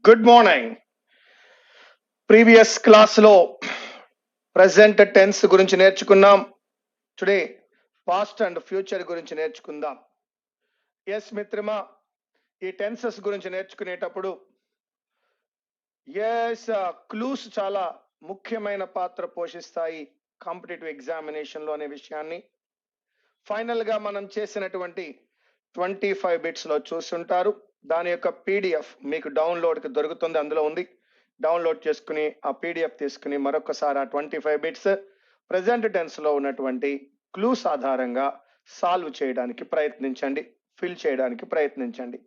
Good morning. Previous క్లాస్లో present tense గురించి నేర్చుకున్నాం. టుడే పాస్ట్ అండ్ ఫ్యూచర్ గురించి నేర్చుకుందాం. ఎస్ మిత్రమా, ఈ టెన్సెస్ గురించి నేర్చుకునేటప్పుడు క్లూస్ చాలా ముఖ్యమైన పాత్ర పోషిస్తాయి కాంపిటేటివ్ ఎగ్జామినేషన్లో అనే విషయాన్ని ఫైనల్ గా మనం చేసినటువంటి 25 బిట్స్ లో చూస్తుంటారు. దాని యొక్క పీడిఎఫ్ మీకు డౌన్లోడ్ కి దొరుకుతుంది, అందులో ఉంది. డౌన్లోడ్ చేసుకుని ఆ పీడిఎఫ్ తీసుకుని మరొకసారి ఆ 25 బిట్స్ ప్రెసెంట్ టెన్స్ లో ఉన్నటువంటి క్లూస్ ఆధారంగా సాల్వ్ చేయడానికి ప్రయత్నించండి, ఫిల్ చేయడానికి ప్రయత్నించండి.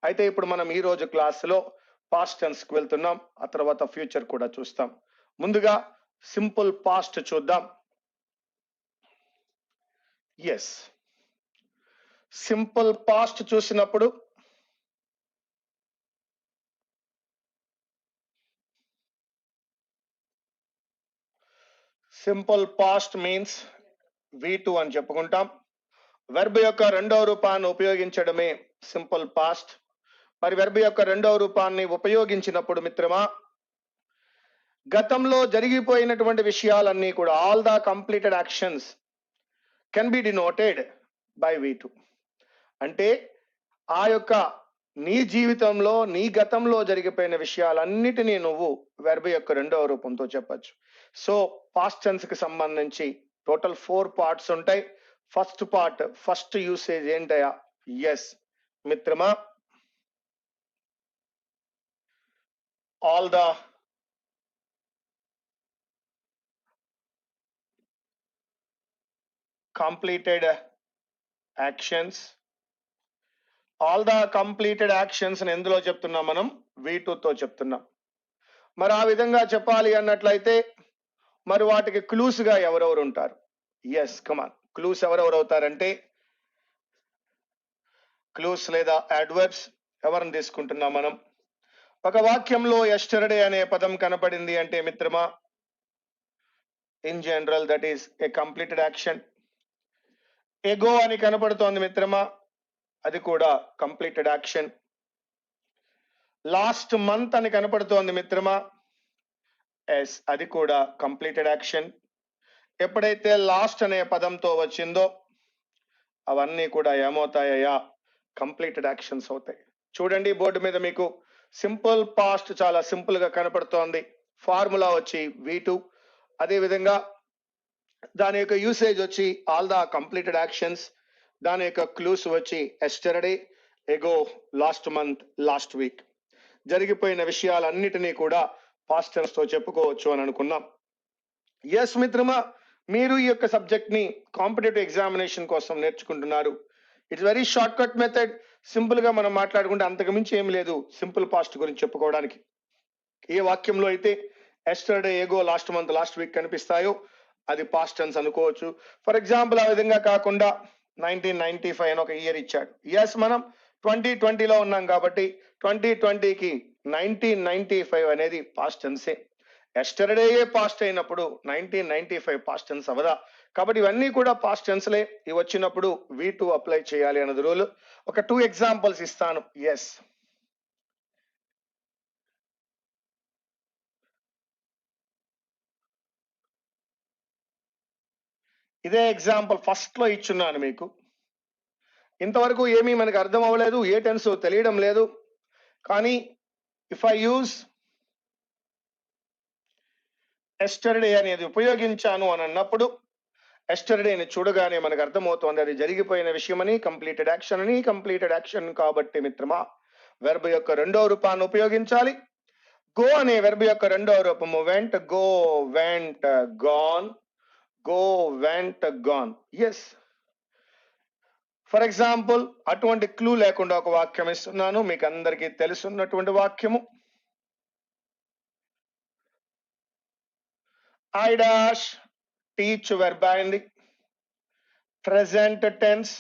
అయితే ఇప్పుడు మనం ఈ రోజు క్లాసులో పాస్ట్ టెన్స్ కి వెళ్తున్నాం, ఆ తర్వాత ఫ్యూచర్ కూడా చూస్తాం. ముందుగా సింపుల్ పాస్ట్ చూద్దాం. ఎస్, సింపుల్ పాస్ట్ చూసినప్పుడు సింపుల్ పాస్ట్ మీన్స్ V2 అని చెప్పుకుంటాం. వెర్బ్ యొక్క రెండవ రూపాన్ని ఉపయోగించడమే సింపుల్ పాస్ట్. మరి వెర్బ్ యొక్క రెండవ రూపాన్ని ఉపయోగించినప్పుడు మిత్రమా, గతంలో జరిగిపోయినటువంటి విషయాలన్నీ కూడా all the completed actions can be denoted by V2. అంటే ఆ యొక్క నీ జీవితంలో నీ గతంలో జరిగిపోయిన విషయాలన్నిటినీ నువ్వు వెర్బ్ యొక్క రెండవ రూపంతో చెప్పచ్చు. సో పాస్ట్ టెన్స్ కి సంబంధించి టోటల్ 4 పార్ట్స్ ఉంటాయి. ఫస్ట్ పార్ట్, ఫస్ట్ యూసేజ్ ఏంటయా? ఎస్ మిత్రమా, all the completed actions. All the completed actions ఎందులో చెప్తున్నాం మనం? V2 తో చెప్తున్నాం. మరి ఆ విధంగా చెప్పాలి అన్నట్లయితే మరి వాటికి క్లూస్ గా ఎవరెవరు ఉంటారు? ఎస్ కమాన్, క్లూస్ ఎవరెవరు అవుతారంటే క్లూస్ లేదా అడ్వర్బ్స్ ఎవరిని తీసుకుంటున్నాం మనం? ఒక వాక్యంలో ఎస్టర్డే అనే పదం కనపడింది అంటే మిత్రమా, in general that is a completed action. Ago అని కనపడుతోంది మిత్రమా, అది కూడా కంప్లీటెడ్ యాక్షన్. లాస్ట్ మంత్ అని కనపడుతోంది మిత్రమా, ఎస్ అది కూడా కంప్లీటెడ్ యాక్షన్. ఎప్పుడైతే లాస్ట్ అనే పదంతో వచ్చిందో అవన్నీ కూడా ఏమవుతాయా? కంప్లీటెడ్ యాక్షన్స్ అవుతాయి. చూడండి బోర్డు మీద మీకు సింపుల్ పాస్ట్ చాలా సింపుల్ గా కనపడుతోంది. ఫార్ములా వచ్చి V2, అదే విధంగా దాని యొక్క యూసేజ్ వచ్చి ఆల్ ద కంప్లీటెడ్ యాక్షన్స్, దాని యొక్క క్లూస్ వచ్చి yesterday, ago, last month, last week. జరిగిపోయిన విషయాలన్నిటినీ కూడా పాస్ట్ టెన్స్ తో చెప్పుకోవచ్చు అని అనుకున్నాం. ఎస్ మిత్రమా, మీరు ఈ యొక్క సబ్జెక్ట్ ని కాంపిటేటివ్ ఎగ్జామినేషన్ కోసం నేర్చుకుంటున్నారు. It's very short cut method. Simple గా మనం మాట్లాడుకుంటే అంతకు మించి ఏమి లేదు సింపుల్ పాస్ట్ గురించి చెప్పుకోవడానికి. ఏ వాక్యంలో అయితే yesterday, ago, last month, last week కనిపిస్తాయో అది పాస్ట్ టెన్స్ అనుకోవచ్చు. ఫర్ ఎగ్జాంపుల్ ఆ విధంగా కాకుండా 1995 అని ఒక ఇయర్ ఇచ్చాడు. ఎస్ మనం 2020లో ఉన్నాం కాబట్టి 2020కి 1995 అనేది పాస్ట్ టెన్సే. ఎస్టర్డేయే పాస్ట్ అయినప్పుడు 1995 పాస్ట్ టెన్స్ అవదా? కాబట్టి ఇవన్నీ కూడా పాస్ట్ టెన్స్లే. ఇవి వచ్చినప్పుడు V2 అప్లై చేయాలి అన్నది రూల్. ఒక 2 ఎగ్జాంపుల్స్ ఇస్తాను. ఎస్, ఇదే ఎగ్జాంపుల్ ఫస్ట్ లో ఇచ్చున్నాను మీకు. ఇంతవరకు ఏమీ మనకు అర్థం అవ్వలేదు, ఏ టెన్స్ తెలియడం లేదు. కానీ ఇఫ్ ఐ యూజ్ ఎస్టర్డే అనేది ఉపయోగించాను అని అన్నప్పుడు ఎస్టర్డేని చూడగానే మనకు అర్థమవుతోంది అది జరిగిపోయిన విషయం అని, కంప్లీటెడ్ యాక్షన్ అని. కంప్లీటెడ్ యాక్షన్ కాబట్టి మిత్రమా వెర్బ్ యొక్క రెండవ రూపాన్ని ఉపయోగించాలి. గో అనే వెర్బ్ యొక్క రెండవ రూపము went, go, went, gone, go, went, gone. Yes, for example అటువంటి క్లూ లేకుండా ఒక వాక్యం ఇస్తున్నాను, మీకు అందరికీ తెలుసున్నటువంటి వాక్యము. ఐ డాష్ టీచ్ వెర్బ్ అయింది present tense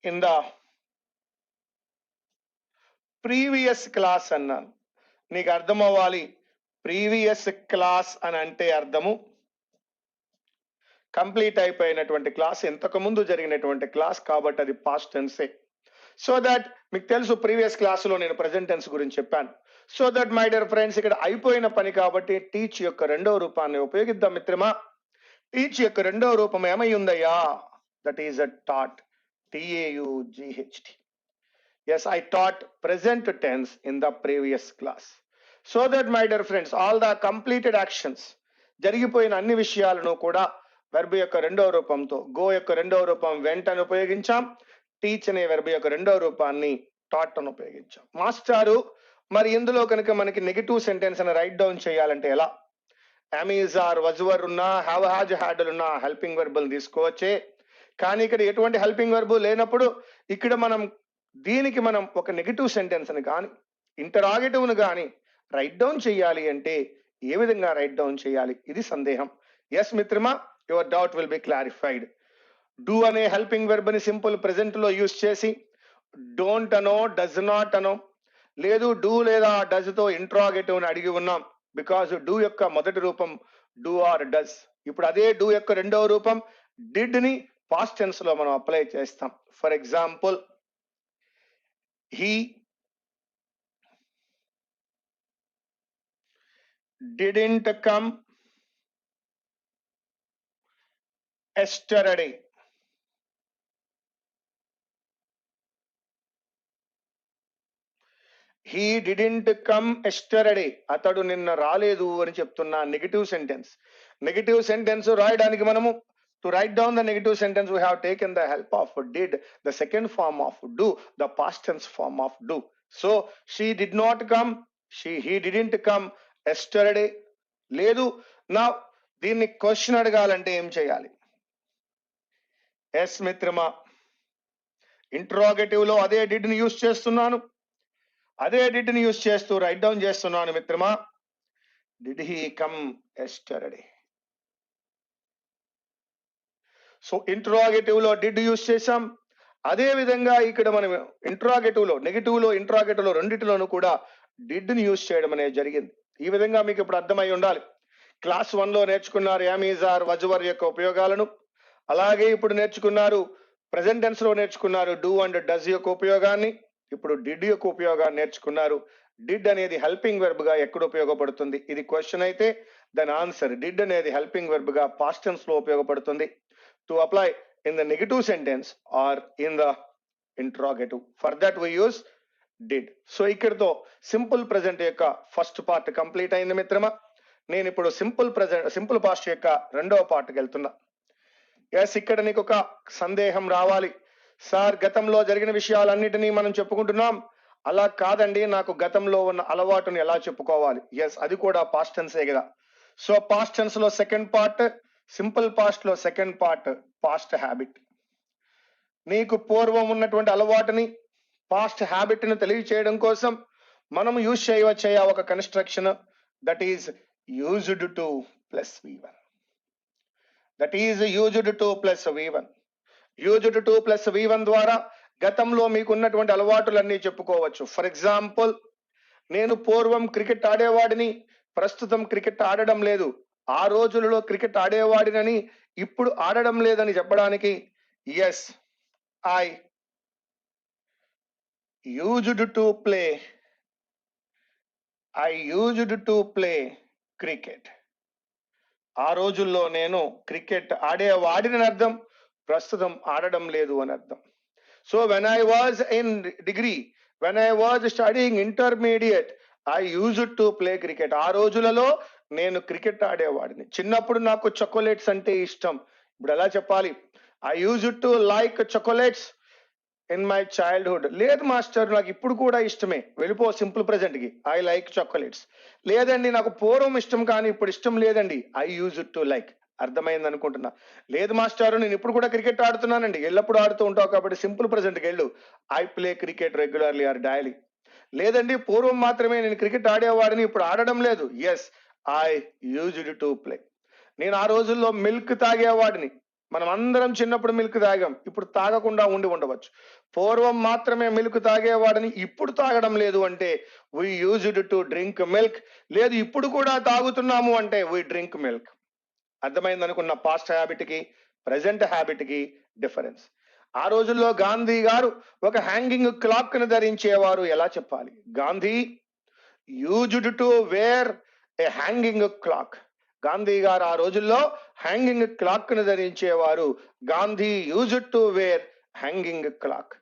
in the previous class అన్నాను. నీకు అర్థం అవ్వాలి, ప్రీవియస్ క్లాస్ అని అంటే అర్థము కంప్లీట్ అయిపోయినటువంటి క్లాస్, ఇంతకు ముందు జరిగినటువంటి క్లాస్, కాబట్టి అది పాస్ట్ టెన్సే. సో దట్ మీకు తెలుసు ప్రీవియస్ క్లాసులో నేను ప్రెజెంట్ టెన్స్ గురించి చెప్పాను. So that my dear friends, ఇక్కడ అయిపోయిన పని కాబట్టి టీచ్ యొక్క రెండవ రూపాన్ని ఉపయోగిద్దాం మిత్రమా. టీచ్ యొక్క రెండవ రూపం ఏమై ఉందయ్యా? That is a taught. TAUGHT. Yes, I taught present tense in the previous class. So that my dear friends, all the completed actions, జరిగిపోయిన అన్ని విషయాలను కూడా వెర్బ్ యొక్క రెండవ రూపంతో, గో యొక్క రెండవ రూపం వెంట అని ఉపయోగించాం. టీచ్ అనే వెర్బ్ యొక్క రెండవ రూపాన్ని టాట్ అని ఉపయోగించాం. మాస్టారు, మరి ఇందులో కనుక మనకి నెగటివ్ సెంటెన్స్ అని రైట్ డౌన్ చేయాలంటే ఎలా? అమీజ్ ఆర్ వజ్వర్ ఉన్నా, హ్యావ్ హ్యాజ్ హ్యాడ్ ఉన్నా హెల్పింగ్ వెర్బులు తీసుకోవచ్చే. కానీ ఇక్కడ ఎటువంటి హెల్పింగ్ వెర్బు లేనప్పుడు ఇక్కడ దీనికి మనం ఒక నెగటివ్ సెంటెన్స్ అని కానీ ఇంటరాగేటివ్ ను కానీ రైట్ డౌన్ చేయాలి అంటే ఏ విధంగా రైట్ డౌన్ చేయాలి? ఇది సందేహం. ఎస్ మిత్రమా, your doubt will be clarified. Do అనే హెల్పింగ్ వెర్బ్ ని సింపుల్ ప్రెజెంట్ లో యూజ్ చేసి డోంట్ అనో, డస్ నాట్ అనో, లేదు డూ లేదా డస్ తో ఇంట్రాగేటివ్ ని అడిగి ఉన్నాం. బికాజ్ డూ యొక్క మొదటి రూపం డూ ఆర్ డస్. ఇప్పుడు అదే డూ యొక్క రెండవ రూపం డిడ్ ని పాస్ట్ టెన్స్ లో మనం అప్లై చేస్తాం. For example, he didn't come yesterday. He didn't come yesterday. అతడు నిన్న రాలేదు అని చెప్తున్నా. Negative sentence. నెగటివ్ సెంటెన్స్ రాయడానికి మనము to write down the negative sentence we have taken the help of did, the second form of do, the past tense form of do. So she did not come, he didn't come yesterday. లేదు. నా దీన్ని question అడగాలంటే ఏం చేయాలి? Yes మిత్రమా, interrogative లో అదే did ని యూజ్ చేస్తున్నాను. అదే డిడ్ ని యూజ్ చేస్తూ రైట్ డౌన్ చేస్తున్నాను మిత్రమా. Did he come yesterday. So interrogative లో డిడ్ యూజ్ చేసాం. అదే విధంగా ఇక్కడ మనం ఇంట్రాగేటివ్ లో, నెగటివ్ లో, ఇంట్రాగేటివ్ లో రెండింటిలోనూ కూడా డిడ్ ని యూజ్ చేయడం అనేది జరిగింది. ఈ విధంగా మీకు ఇప్పుడు అర్థమై ఉండాలి. క్లాస్ 1 లో నేర్చుకున్నారు యామీజ్ ఆర్ వజ్వర్ యొక్క ఉపయోగాలను. అలాగే ఇప్పుడు నేర్చుకున్నారు ప్రెజెంట్ టెన్స్ లో నేర్చుకున్నారు డూ అండ్ డస్ యొక్క ఉపయోగాన్ని. ఇప్పుడు డిడ్ యొక్క ఉపయోగాన్ని నేర్చుకున్నారు. డిడ్ అనేది హెల్పింగ్ వెర్బ్ గా ఎక్కడ ఉపయోగపడుతుంది? ఇది క్వశ్చన్ అయితే దాని ఆన్సర్ డిడ్ అనేది హెల్పింగ్ వెర్బ్ గా పాస్ట్ టెన్స్ లో ఉపయోగపడుతుంది. To apply in the negative sentence or in the interrogative. For that we use did. So ikkadto simple present యొక్క ఫస్ట్ పార్ట్ కంప్లీట్ అయింది మిత్రమా. నేను ఇప్పుడు సింపుల్ పాస్ట్ యొక్క రెండవ పార్ట్కి వెళ్తున్నా. ఎస్, ఇక్కడ నీకు ఒక సందేహం రావాలి. సార్, గతంలో జరిగిన విషయాలన్నిటినీ మనం చెప్పుకుంటున్నాం. అలా కాదండి, నాకు గతంలో ఉన్న అలవాటుని ఎలా చెప్పుకోవాలి? ఎస్, అది కూడా పాస్ట్ టెన్సే కదా. సో పాస్ట్ టెన్స్ లో సెకండ్ పార్ట్, సింపుల్ పాస్ట్ లో సెకండ్ పార్ట్ పాస్ట్ హ్యాబిట్. నీకు పూర్వం ఉన్నటువంటి అలవాటుని, పాస్ట్ హ్యాబిట్ ని తెలియచేయడం కోసం మనం యూజ్ చేయవచ్చే ఒక construction, that is used to plus V1. That is used to plus V1. Used to plus V1 ద్వారా గతంలో మీకు ఉన్నటువంటి అలవాటులన్నీ చెప్పుకోవచ్చు. ఫర్ ఎగ్జాంపుల్, నేను పూర్వం క్రికెట్ ఆడేవాడిని, ప్రస్తుతం క్రికెట్ ఆడడం లేదు. ఆ రోజులలో క్రికెట్ ఆడేవాడినని ఇప్పుడు ఆడడం లేదని చెప్పడానికి yes, I used to play cricket. ఆ రోజుల్లో నేను క్రికెట్ ఆడేవాడిని అర్థం, ప్రస్తుతం ఆడడం లేదు అని అర్థం. So when I was in degree, when I was studying intermediate, I used to play cricket. ఆ రోజులలో నేను క్రికెట్ ఆడేవాడిని. చిన్నప్పుడు నాకు చాకోలెట్స్ అంటే ఇష్టం. ఇప్పుడు ఎలా చెప్పాలి? I used to like chocolates in my childhood. లేదు మాస్టర్, నాకు ఇప్పుడు కూడా ఇష్టమే. వెళ్ళిపో సింపుల్ ప్రెజెంట్ కి. I like chocolates. లేదండి, నాకు పూర్వం ఇష్టం కానీ ఇప్పుడు ఇష్టం లేదండి. I used to like. అర్థమైంది అనుకుంటున్నా. లేదు మాస్టారు, నేను ఇప్పుడు కూడా క్రికెట్ ఆడుతున్నానండి. ఎల్లప్పుడు ఆడుతూ ఉంటావు కాబట్టి సింపుల్ ప్రెజెంట్కి వెళ్ళు. I play cricket regularly or daily. లేదండి, పూర్వం మాత్రమే నేను క్రికెట్ ఆడేవాడిని, ఇప్పుడు ఆడడం లేదు. Yes, I used to play. నేను ఆ రోజుల్లో మిల్క్ తాగేవాడిని. మనం అందరం చిన్నప్పుడు మిల్క్ తాగాం, ఇప్పుడు తాగకుండా ఉండవచ్చు. పూర్వం మాత్రమే మిల్క్ తాగేవాడిని, ఇప్పుడు తాగడం లేదు అంటే we used to drink milk. లేదు, ఇప్పుడు కూడా తాగుతున్నాము అంటే వీ డ్రింక్ మిల్క్. అర్థమైంది అనుకున్న పాస్ట్ హ్యాబిట్ కి ప్రెసెంట్ హ్యాబిట్ కి డిఫరెన్స్. ఆ రోజుల్లో గాంధీ గారు ఒక హ్యాంగింగ్ క్లాక్ ని ధరించేవారు. ఎలా చెప్పాలి? Gandhi used to wear a hanging clock. Gandhi గారు ఆ రోజుల్లో హ్యాంగింగ్ క్లాక్ ని ధరించేవారు. Gandhi used to wear hanging clock.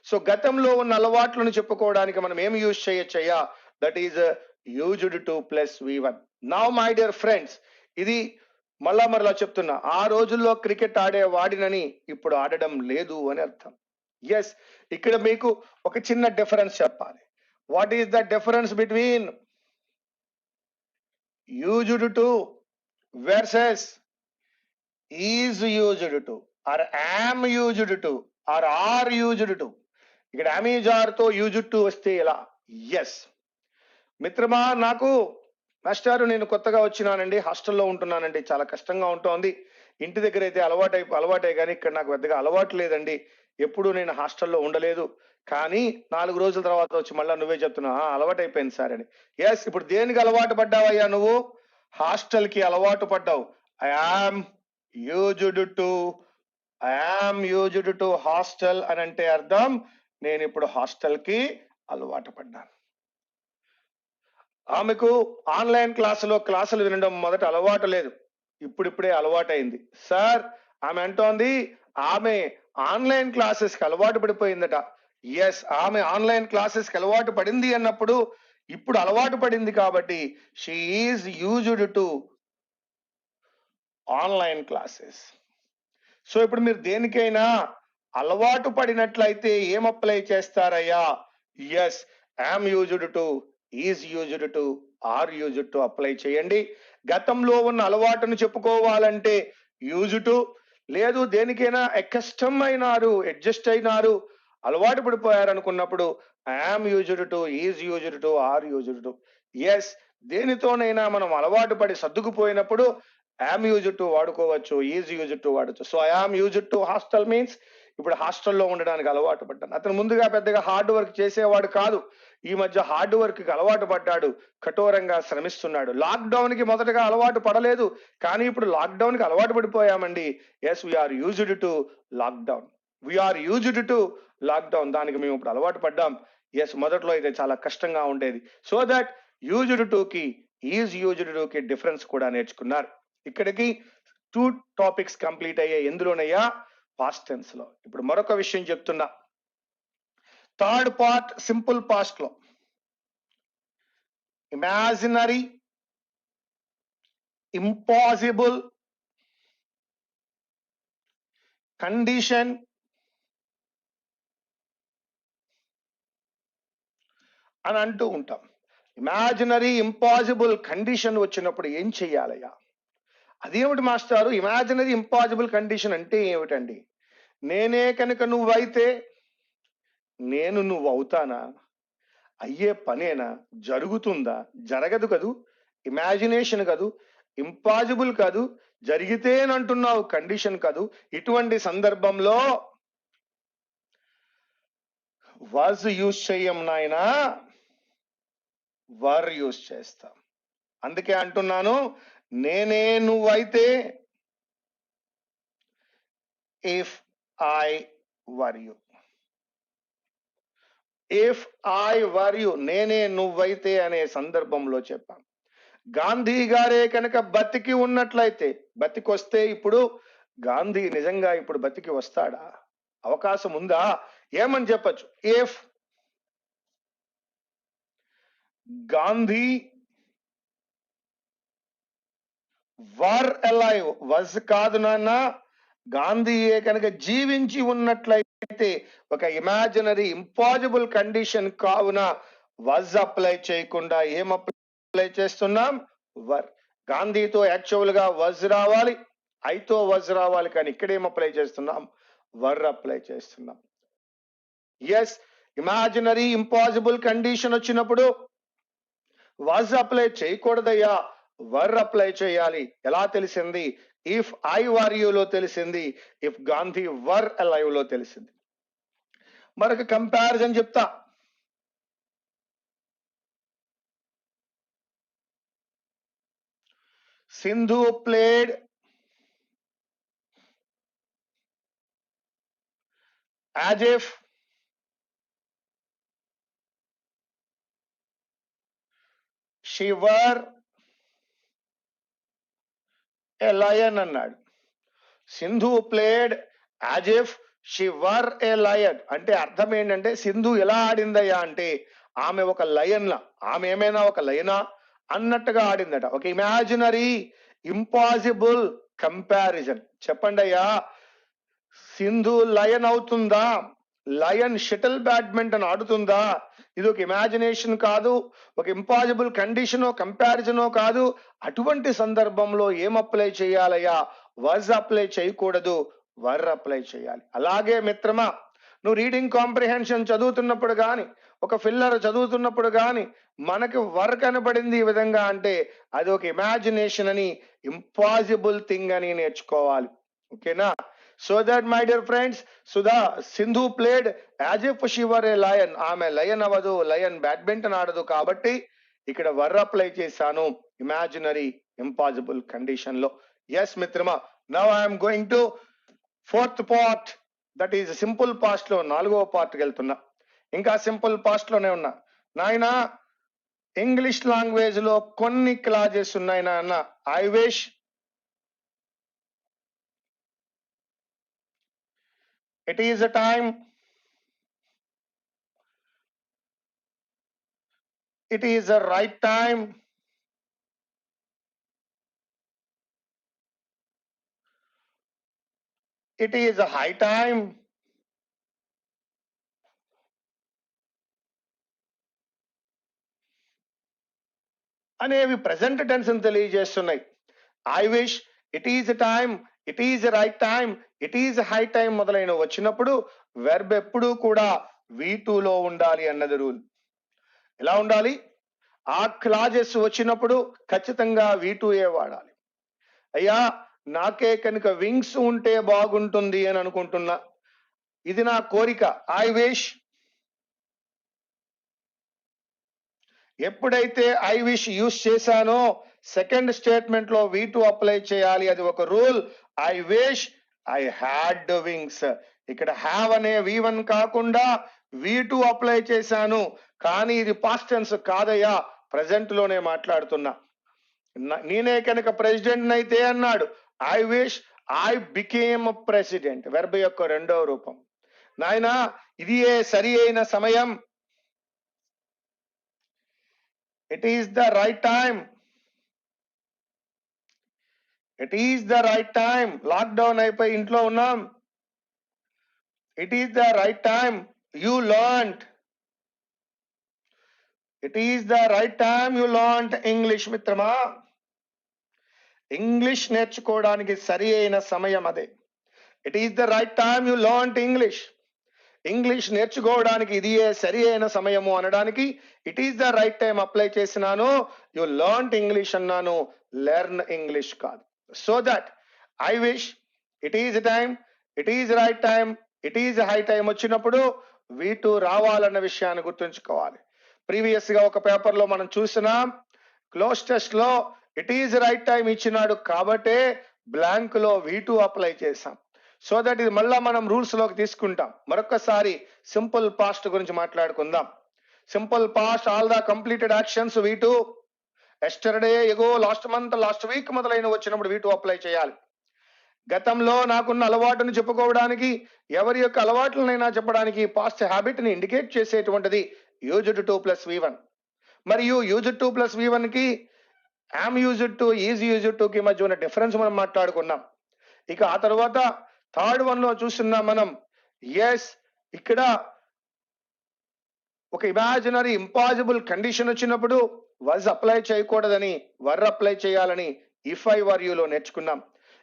So గతంలో ఉన్న అలవాట్లను చెప్పుకోవడానికి మనం ఏమి యూజ్ చేయొచ్చయ్యా? That is used to plus V1. Now my dear friends, ఇది మరలా చెప్తున్నా, ఆ రోజుల్లో క్రికెట్ ఆడే వాడినని ఇప్పుడు ఆడడం లేదు అని అర్థం. ఎస్, ఇక్కడ మీకు ఒక చిన్న డిఫరెన్స్ చెప్పాలి. What is the difference between used to versus is used to or am used to or are used to? ఇక్కడ అమీజార్ తో యూజ్డ్ టు వస్తే ఎలా? ఎస్ మిత్రమా, నాకు మాస్టారు నేను కొత్తగా వచ్చినానండి, హాస్టల్లో ఉంటున్నానండి, చాలా కష్టంగా ఉంటుంది. ఇంటి దగ్గర అయితే అలవాటే కానీ ఇక్కడ నాకు పెద్దగా అలవాటు లేదండి, ఎప్పుడు నేను హాస్టల్లో ఉండలేదు. కానీ 4 రోజుల తర్వాత వచ్చి మళ్ళీ నువ్వే చెప్తున్నా అలవాటు అయిపోయింది సార్ అని. ఎస్, ఇప్పుడు దేనికి అలవాటు పడ్డావయ్యా నువ్వు? హాస్టల్ కి అలవాటు పడ్డావు. ఐఆమ్ యూజ్డ్ టు హాస్టల్ అని అంటే అర్థం నేను ఇప్పుడు హాస్టల్ కి అలవాటు పడ్డాను. ఆమెకు ఆన్లైన్ క్లాసులు వినడం మొదట అలవాటు లేదు, ఇప్పుడిప్పుడే అలవాటైంది. సార్, ఆమె అంటోంది ఆమె ఆన్లైన్ క్లాసెస్ కి అలవాటు పడిపోయిందట. ఎస్, ఆమె ఆన్లైన్ క్లాసెస్ కి అలవాటు పడింది అన్నప్పుడు ఇప్పుడు అలవాటు పడింది కాబట్టి she is used to online classes. So ఇప్పుడు మీరు దేనికైనా అలవాటు పడినట్లయితే ఏం అప్లై చేస్తారయ్యా? Yes, am used to, is used to, are used to apply చేయండి. గతంలో ఉన్న అలవాటును చెప్పుకోవాలంటే యూజ్ టు, లేదు దేనికైనా అకస్టమ్ అయినారు, అడ్జస్ట్ అయినారు, అలవాటు పడిపోయారు అనుకున్నప్పుడు am used to, is used to, are used to. Yes, దేనితోనైనా మనం అలవాటు పడి సర్దుకుపోయినప్పుడు యామ్ యూజ్డ్ టు వాడుకోవచ్చు, ఈజ్ యూజ్డ్ టు వాడచ్చు. So I am used to hostel means ఇప్పుడు హాస్టల్లో ఉండడానికి అలవాటు పడ్డాను. అతను ముందుగా పెద్దగా హార్డ్ వర్క్ చేసేవాడు కాదు, ఈ మధ్య హార్డ్ వర్క్ కి అలవాటు పడ్డాడు, కఠోరంగా శ్రమిస్తున్నాడు. లాక్డౌన్ కి మొదటగా అలవాటు పడలేదు, కానీ ఇప్పుడు లాక్డౌన్ కి అలవాటు పడిపోయామండి. Yes, we are used to lockdown, దానికి మేము ఇప్పుడు అలవాటు పడ్డాం. ఎస్, మొదట్లో అయితే చాలా కష్టంగా ఉండేది. సో దట్ యూజ్డ్ టు కి ఈజ్ యూజ్డ్ టు కి డిఫరెన్స్ కూడా నేర్చుకున్నారు. ఇక్కడికి 2 టాపిక్స్ కంప్లీట్ అయ్యాయి. ఎందులోనయ్యా? పాస్ట్ టెన్స్ లో. ఇప్పుడు మరొక విషయం చెప్తున్నా. థర్డ్ పార్ట్ సింపుల్ పాస్ట్ లో ఇమాజినరీ, ఇంపాసిబుల్, కండిషన్, అని అంటూ ఉంటాం. ఇమాజినరీ, ఇంపాసిబుల్, కండిషన్ వచ్చినప్పుడు ఏం చెయ్యాలయ్యా? అదేమిటి మాస్టారు, ఇమాజినరీ, ఇంపాసిబుల్, కండిషన్ అంటే ఏమిటండి? నేనే కనుక నువ్వైతే నేను నువ్వు అవుతానా? అయ్యే పనేనా? జరుగుతుందా? జరగదు కదూ. ఇమాజినేషన్ కదూ, ఇంపాసిబుల్ కాదు, జరిగితేనంటున్నావు, కండిషన్ కాదు. ఇటువంటి సందర్భంలో వాజ్ యూజ్ చెయ్యం నాయనా, వర్ యూజ్ చేస్తాం. అందుకే అంటున్నాను, నేనే నువ్వైతే if I were you, if I were you, నేనే నువ్వైతే అనే సందర్భంలో చెప్పాను. గాంధీ గారే కనుక బతికి ఉన్నట్లయితే, బతికొస్తే ఇప్పుడు గాంధీ నిజంగా ఇప్పుడు బతికి వస్తాడా? అవకాశం ఉందా? ఏమని చెప్పచ్చు? If Gandhi were alive, was కాదు నాన్న, గాంధీయే కనుక జీవించి ఉన్నట్లయితే ఒక ఇమాజినరీ ఇంపాసిబుల్ కండిషన్ కావున వజ్ అప్లై చేయకుండా ఏం అప్లై చేస్తున్నాం? వర్. గాంధీతో యాక్చువల్ గా వజ్ రావాలి, ఐతో వజ్ రావాలి, కానీ ఇక్కడ ఏం అప్లై చేస్తున్నాం? వర్ అప్లై చేస్తున్నాం. ఎస్, ఇమాజినరీ ఇంపాసిబుల్ కండిషన్ వచ్చినప్పుడు వజ్ అప్లై చేయకూడదయ్యా, వర్ అప్లై చేయాలి. ఎలా తెలిసింది? ఇఫ్ ఐ వర్ యూలో తెలిసింది, ఇఫ్ గాంధీ వర్ అలైవ్ లో తెలిసింది. మరొక కంపారిజన్ చెప్తా. Sindhu played as if she were a lion అన్నాడు. Sindhu played as if she were a lion అంటే అర్థం ఏంటంటే సింధు ఎలా ఆడిందయ్యా అంటే ఆమె ఒక లయన్ లా, ఆమె ఏమైనా ఒక లయనా అన్నట్టుగా ఆడిందట. ఒక ఇమాజినరీ ఇంపాసిబుల్ కంపారిజన్. చెప్పండి అయ్యా, సింధు లయన్ అవుతుందా? లయన్ షటిల్ బ్యాడ్మింటన్ ఆడుతుందా? ఇది ఒక ఇమాజినేషన్ కాదు, ఒక ఇంపాసిబుల్ కండిషనో కంపారిజనో కాదు. అటువంటి సందర్భంలో ఏం అప్లై చేయాలయ్యా? వర్స్ అప్లై చేయకూడదు, వర్ అప్లై చేయాలి. అలాగే మిత్రమా, నువ్వు రీడింగ్ కాంప్రిహెన్షన్ చదువుతున్నప్పుడు కానీ, ఒక ఫిల్లర్ చదువుతున్నప్పుడు కానీ మనకి వర్ కనబడింది ఈ విధంగా అంటే అది ఒక ఇమాజినేషన్ అని, ఇంపాసిబుల్ థింగ్ అని నేర్చుకోవాలి. ఓకేనా? So that my dear friends, Sindhu played as if she were a lion. ఆమె లయన్ అవ్వదు, లయన్ బ్యాడ్మింటన్ ఆడదు, కాబట్టి ఇక్కడ వర్ అప్లై చేశాను ఇమాజినరీ ఇంపాసిబుల్ కండిషన్ లో. ఎస్ మిత్రమా, now I'm going to fourth part, that is simple past లో 4వ పార్ట్కి వెళ్తున్నా. ఇంకా సింపుల్ పాస్ట్ లోనే ఉన్నా నాయనా. ఇంగ్లీష్ లాంగ్వేజ్ లో కొన్ని క్లాజెస్ ఉన్నాయి నాన్న. I wish, it is a time, it is a right time, it is a high time, అనేవి ప్రెసెంట్ టెన్స్ అని తెలియజేస్తున్నాయి. I wish, it is time, it is right time, it is high time మొదలైన వచ్చినప్పుడు verb ఎప్పుడూ కూడా V2 లో ఉండాలి అన్నది రూల్. ఎలా ఉండాలి? ఆ క్లాజెస్ వచ్చినప్పుడు ఖచ్చితంగా V2ఏ వాడాలి. అయ్యా నాకే కనుక వింగ్స్ ఉంటే బాగుంటుంది అని అనుకుంటున్నా, ఇది నా కోరిక. ఐ విష్, ఎప్పుడైతే ఐ విష్ యూస్ చేశానో సెకండ్ స్టేట్మెంట్ లో V2 అప్లై చేయాలి, అది ఒక rule. I wish I had wings. ఇక్కడ హ్యావ్ అనే V1 కాకుండా V2 అప్లై చేశాను, కానీ ఇది పాస్ట్ టెన్స్ కాదయ్యా, ప్రెసెంట్ లోనే మాట్లాడుతున్నా. నేనే కనుక ప్రెసిడెంట్ అయితే అన్నాడు, I wish I became president, verb యొక్క 2వ రూపం. నాయనా ఇది సరి అయిన సమయం, it is the right time, it is the right time. Lockdown అయిపోయి ఇంట్లో ఉన్నాం, it is the right time you learned, it is the right time you learned English. మిత్రమా, ఇంగ్లీష్ నేర్చుకోవడానికి సరి అయిన సమయం అదే. It is the right time you learn English. English నేర్చుకోవడానికి ఇది సరి అయిన సమయము అనడానికి it is the right time apply చేసినాను, యు లెర్న్ ఇంగ్లీష్ అన్నాను, లెర్న్ ఇంగ్లీష్ కాదు. So that I wish, it is time, it is right time, it is high time వచ్చినప్పుడు V2 రావాలన్న విషయాన్ని గుర్తుంచుకోవాలి. ప్రీవియస్ గా ఒక పేపర్ లో మనం చూసినాం, క్లోజ్ టెస్ట్ లో ఇట్ ఈస్ రైట్ టైం ఇచ్చినాడు కాబట్టే బ్లాంక్ లో V2 అప్లై చేసాం. సో దట్ ఇది మళ్ళా మనం రూల్స్ లోకి తీసుకుంటాం. మరొకసారి సింపుల్ పాస్ట్ గురించి మాట్లాడుకుందాం. Simple past, all the completed actions V2. Yesterday, ago, last month, last week మొదలైన వచ్చినప్పుడు V2 అప్లై చేయాలి. గతంలో నాకున్న అలవాటును చెప్పుకోవడానికి, ఎవరి యొక్క అలవాట్లనైనా చెప్పడానికి పాస్ట్ హ్యాబిట్ ని ఇండికేట్ చేసేటువంటిది యూజ్డ్ టు ప్లస్ V1. మరియు యూజ్డ్ టు ప్లస్ V1 కి am used to, is used to కి మధ్య ఉన్న డిఫరెన్స్ మనం మాట్లాడుకున్నాం. ఇక ఆ తర్వాత థర్డ్ వన్ లో చూస్తున్నాం మనం, ఎస్ ఇక్కడ ఒక ఇమాజినరీ ఇంపాసిబుల్ కండిషన్ వచ్చినప్పుడు వాజ్ అప్లై చేయకూడదని వర్ అప్లై చేయాలని ఇఫ్ ఐ వర్ యూలో నేర్చుకున్నాం.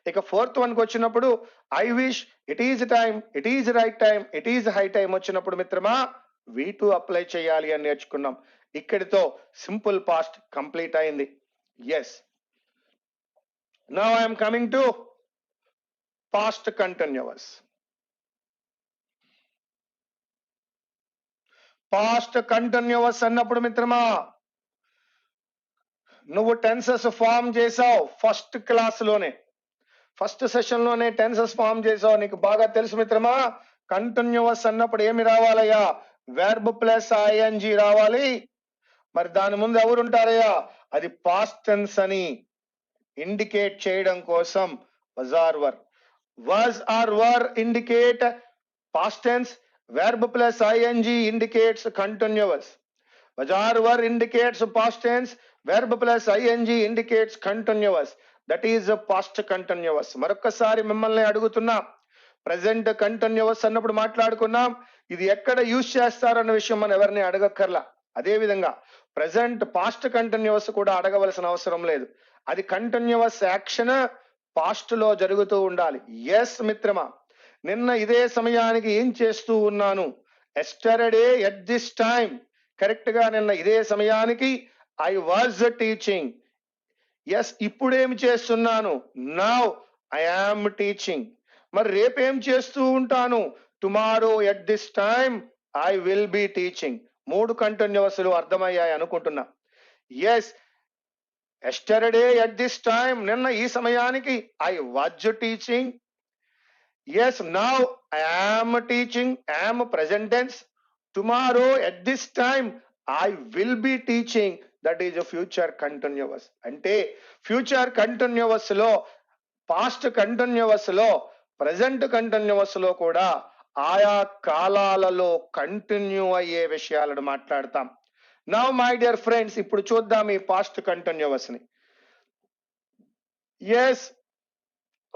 ఇక ఫోర్త్ వన్కి వచ్చినప్పుడు I wish, it is time, it is right time, it is high time వచ్చినప్పుడు మిత్రమా V2 అప్లై చేయాలి అని నేర్చుకున్నాం. ఇక్కడితో సింపుల్ పాస్ట్ కంప్లీట్ అయింది. Yes, now I'm coming to past continuous. Past continuous అన్నప్పుడు మిత్రమా నువ్వు టెన్సెస్ ఫామ్ చేసావు ఫస్ట్ క్లాస్ లోనే, ఫస్ట్ సెషన్ లోనే టెన్సెస్ ఫామ్ చేసావు, నీకు బాగా తెలుసు మిత్రమా. కంటిన్యూస్ అన్నప్పుడు ఏమి రావాలయ్యా? వెర్బ్ ప్లస్ ఐఎన్జి రావాలి. మరి దాని ముందు ఎవరు ఉంటారయ్యా? అది పాస్ట్ టెన్స్ అని ఇండికేట్ చేయడం కోసం was or were. Was or were indicate past tense. Verb plus ing indicates continuous. Was or were indicates past tense. Verb plus ing indicates continuous. That is a past continuous. మరొకసారి మిమ్మల్ని అడుగుతున్నా, present continuous అన్నప్పుడు మాట్లాడుకున్నాం, ఇది ఎక్కడ use చేస్తారన్న విషయం మనం ఎవరిని అడగక్కర్లా. అదే విధంగా ప్రెసెంట్ పాస్ట్ కంటిన్యూస్ కూడా అడగవలసిన అవసరం లేదు. అది కంటిన్యూస్ యాక్షన్ పాస్ట్ లో జరుగుతూ ఉండాలి. ఎస్ మిత్రమా, నిన్న ఇదే సమయానికి ఏం చేస్తూ ఉన్నాను? Yesterday at this time. Correct గా నిన్న ఇదే సమయానికి ఐ వాజ్ టీచింగ్. ఎస్, ఇప్పుడేం చేస్తున్నాను? Now I am teaching. మరి రేపేం చేస్తూ ఉంటాను? Tomorrow at this time I will be teaching. 3 కంటిన్యూస్లు అర్థమయ్యాయి అనుకుంటున్నా. Yes, yesterday at this time, నిన్న ఈ సమయానికి I was teaching. Yes, now I am teaching, am present tense. Tomorrow at this time I will be teaching, that is future continuous. అంటే future continuous లో, past continuous లో, present continuous లో కూడా ఆయా కాలాలలో కంటిన్యూ అయ్యే విషయాలను మాట్లాడతాం. నౌ మై డియర్ ఫ్రెండ్స్, ఇప్పుడు చూద్దాం ఈ పాస్ట్ కంటిన్యూస్ ని. ఎస్,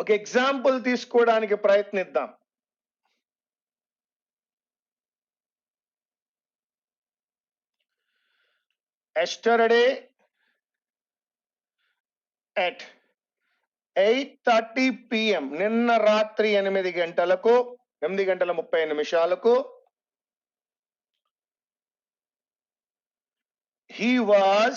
ఒక ఎగ్జాంపుల్ తీసుకోవడానికి ప్రయత్నిద్దాం. ఎస్టర్డే ఎట్ 8:30 PM, నిన్న రాత్రి 8 గంటలకు, 8:30 he was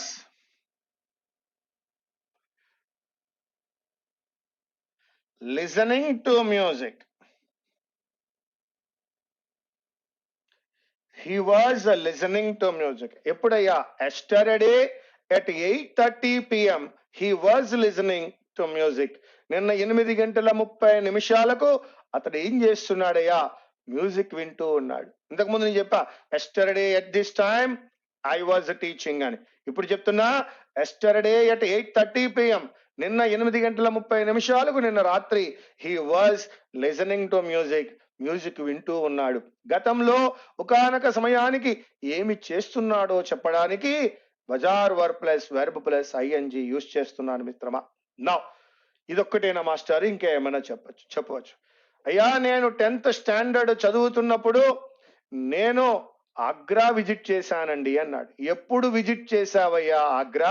listening to music. He was listening to music. ఎప్పుడయ్యా? Yesterday at 8:30 PM he was listening to music. నిన్న 8:30 అతడు ఏం చేస్తున్నాడయ్యా? మ్యూజిక్ వింటూ ఉన్నాడు. ఇంతకుముందు నేను చెప్పా yesterday at this time I was teaching అని. ఇప్పుడు చెప్తున్నా ఎస్టర్డే ఎట్ 8:30 PM, నిన్న 8:30 నిన్న రాత్రి he was listening to music, music వింటూ ఉన్నాడు. గతంలో ఒకానొక సమయానికి ఏమి చేస్తున్నాడో చెప్పడానికి was or were plus verb plus ING use చేస్తున్నాను మిత్రమా. నా ఇదొక్కటేనా మాస్టర్, ఇంకేమైనా చెప్పవచ్చు? అయ్యా, నేను 10th స్టాండర్డ్ చదువుతున్నప్పుడు నేను ఆగ్రా విజిట్ చేశానండి అన్నాడు. ఎప్పుడు విజిట్ చేశావయ్యా ఆగ్రా?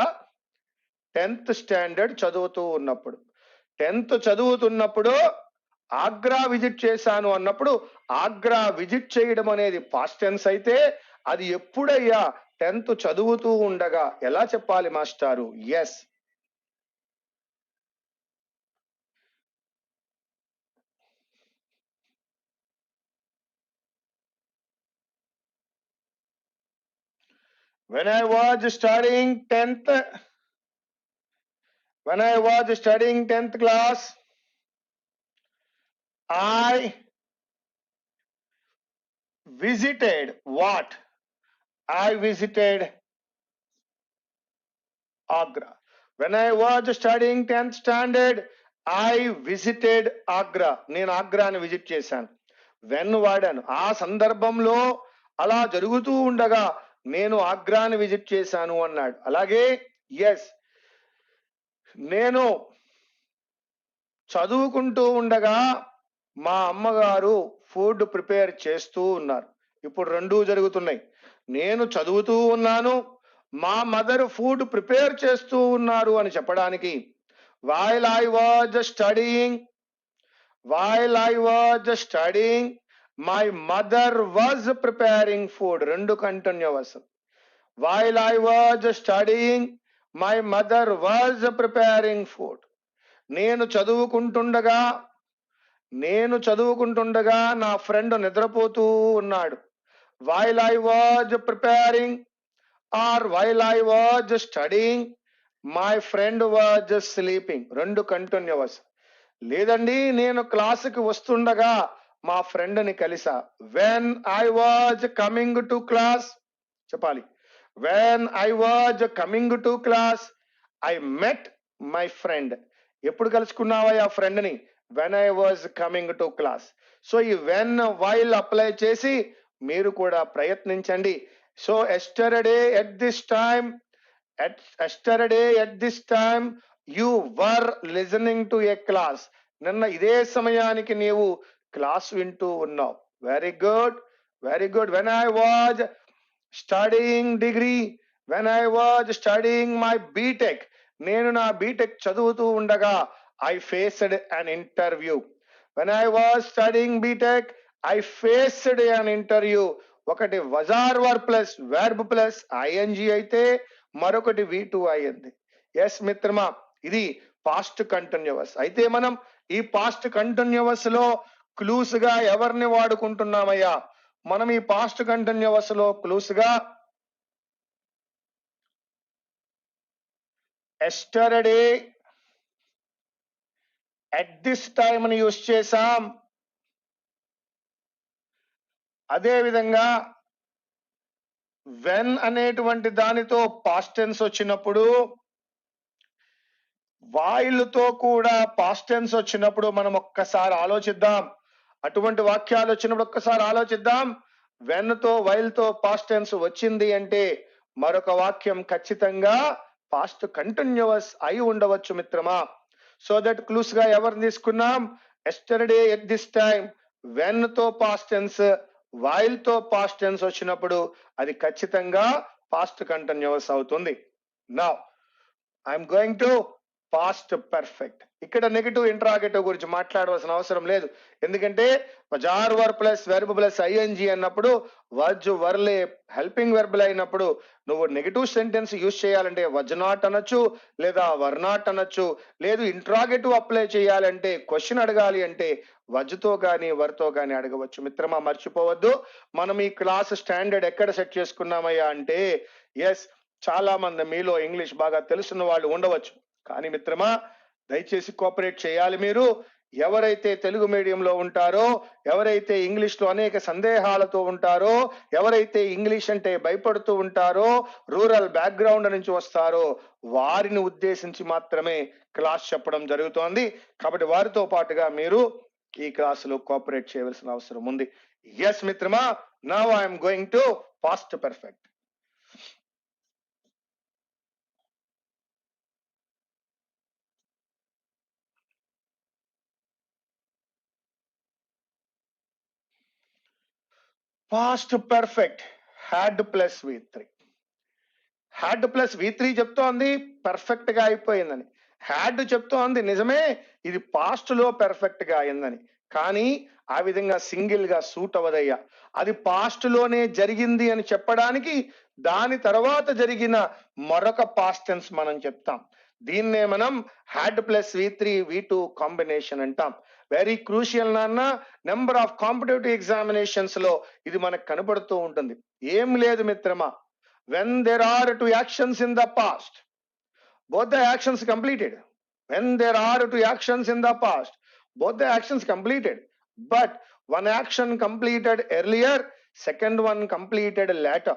10th స్టాండర్డ్ చదువుతూ ఉన్నప్పుడు. 10th చదువుతున్నప్పుడు ఆగ్రా విజిట్ చేశాను అన్నప్పుడు ఆగ్రా విజిట్ చేయడం అనేది పాస్ట్ టెన్స్ అయితే అది ఎప్పుడయ్యా? 10th చదువుతూ ఉండగా. ఎలా చెప్పాలి మాస్టారు? Yes, when I was studying 10th class, I visited what? I visited Agra. When I was studying 10th standard, I visited Agra. నేను ఆగ్రాని విజిట్ చేశాను. వెన్ వాడాను, ఆ సందర్భంలో అలా జరుగుతూ ఉండగా నేను ఆగ్రాని విజిట్ చేశాను అన్నాడు. అలాగే ఎస్, నేను చదువుకుంటూ ఉండగా మా అమ్మగారు ఫుడ్ ప్రిపేర్ చేస్తూ ఉన్నారు. ఇప్పుడు రెండూ జరుగుతున్నాయి. నేను చదువుతూ ఉన్నాను, మా మదర్ ఫుడ్ ప్రిపేర్ చేస్తూ ఉన్నారు అని చెప్పడానికి while I was studying my mother was preparing food. రెండు continuous. while I was studying my mother was preparing food. నేను చదువుకుంటుండగా నా ఫ్రెండ్ నిద్రపోతూ ఉన్నాడు. while I was preparing or while I was studying my friend was sleeping. రెండు continuous. లేదండి, నేను క్లాసుకి వస్తుండగా మా ఫ్రెండ్ని కలిసా. When I was coming to class చెప్పాలి. When I was coming to class I met my friend. ఎప్పుడు కలుసుకున్నావా ఆ ఫ్రెండ్ని? When I was coming to class. So ఈ వెన్ వైల్ అప్లై చేసి మీరు కూడా ప్రయత్నించండి. So yesterday at this time yesterday at this time you were listening to a class. నిన్న ఇదే సమయానికి నీవు క్లాస్ వింటూ ఉన్నావు. Very good, very good. When I was studying degree, when I was studying my BTech, నేను నా BTech చదువుతూ ఉండగా I faced an interview. When I was studying BTech I faced an interview. ఒకటి was or were plus verb plus ING అయితే మరొకటి V2 అయ్యింది. Yes మిత్రమా, ఇది పాస్ట్ కంటిన్యూస్. అయితే మనం ఈ పాస్ట్ కంటిన్యూస్ లో క్లూస్ గా ఎవరిని వాడుకుంటున్నామయ్యా? మనం ఈ పాస్ట్ కంటిన్యూస్ లో క్లూస్ గా ఎస్టర్డే ఎట్ దిస్ టైమ్ ని యూజ్ చేసాం. అదే విధంగా వెన్ అనేటువంటి దానితో పాస్ట్ టెన్స్ వచ్చినప్పుడు, వాయిల్తో కూడా పాస్ట్ టెన్స్ వచ్చినప్పుడు మనం ఒక్కసారి ఆలోచిద్దాం. అటువంటి వాక్యాలు వచ్చినప్పుడు ఒక్కసారి ఆలోచిద్దాం. వెన్ తో వైల్ తో పాస్ట్ టెన్స్ వచ్చింది అంటే మరొక వాక్యం ఖచ్చితంగా పాస్ట్ కంటిన్యూస్ అయి ఉండవచ్చు మిత్రమా. సో దట్ క్లూస్ గా ఎవరిని తీసుకున్నాం? Yesterday at this time, when తో పాస్ట్ టెన్స్, వైల్ తో పాస్ట్ టెన్స్ వచ్చినప్పుడు అది ఖచ్చితంగా పాస్ట్ కంటిన్యూస్ అవుతుంది. Now I'm going to past perfect. ఇక్కడ నెగటివ్ ఇంట్రాగేటివ్ గురించి మాట్లాడవలసిన అవసరం లేదు. ఎందుకంటే వజార్ were plus verb plus ING అన్నప్పుడు వజ్ వర్లే హెల్పింగ్ వెర్బ్ అయినప్పుడు నువ్వు నెగటివ్ సెంటెన్స్ యూజ్ చేయాలంటే వజ్ నాట్ అనొచ్చు, లేదా వర్ నాట్ అనొచ్చు. లేదు ఇంట్రాగేటివ్ అప్లై చేయాలంటే, క్వశ్చన్ అడగాలి అంటే వజ్తో కానీ వర్తో కానీ అడగవచ్చు. మిత్రమా మర్చిపోవద్దు, మనం ఈ క్లాస్ స్టాండర్డ్ ఎక్కడ సెట్ చేసుకున్నామయ్యా అంటే, ఎస్ చాలా మంది మీలో ఇంగ్లీష్ బాగా తెలుసున్న వాళ్ళు ఉండవచ్చు. కానీ మిత్రమా దయచేసి కోఆపరేట్ చేయాలి. మీరు ఎవరైతే తెలుగు మీడియంలో ఉంటారో, ఎవరైతే ఇంగ్లీష్ లో అనేక సందేహాలతో ఉంటారో, ఎవరైతే ఇంగ్లీష్ అంటే భయపడుతూ ఉంటారో, రూరల్ బ్యాక్గ్రౌండ్ నుంచి వస్తారో వారిని ఉద్దేశించి మాత్రమే క్లాస్ చెప్పడం జరుగుతోంది. కాబట్టి వారితో పాటుగా మీరు ఈ క్లాసులో కోఆపరేట్ చేయవలసిన అవసరం ఉంది. ఎస్ మిత్రమా, now I'm going to past perfect. Past perfect had plus V3. Had plus V3 చెప్తోంది పర్ఫెక్ట్ గా అయిపోయిందని. హ్యాడ్ చెప్తోంది నిజమే, ఇది పాస్ట్ లో పర్ఫెక్ట్ గా అయిందని. కానీ ఆ విధంగా సింగిల్ గా సూట్ అవ్వదయ్యా. అది పాస్ట్ లోనే జరిగింది అని చెప్పడానికి దాని తర్వాత జరిగిన మరొక పాస్ట్ టెన్స్ మనం చెప్తాం. దీన్నే మనం had plus V3 V2 combination అంటాం. వెరీ క్రూషియల్ నాన్న. నెంబర్ ఆఫ్ కాంపిటేటివ్ ఎగ్జామినేషన్స్ లో ఇది మనకు కనబడుతూ ఉంటుంది. ఏం లేదు మిత్రమా, when there are two actions in the past, both the actions completed. When there are two actions in the past, both the actions completed, but one action completed earlier, second one completed later.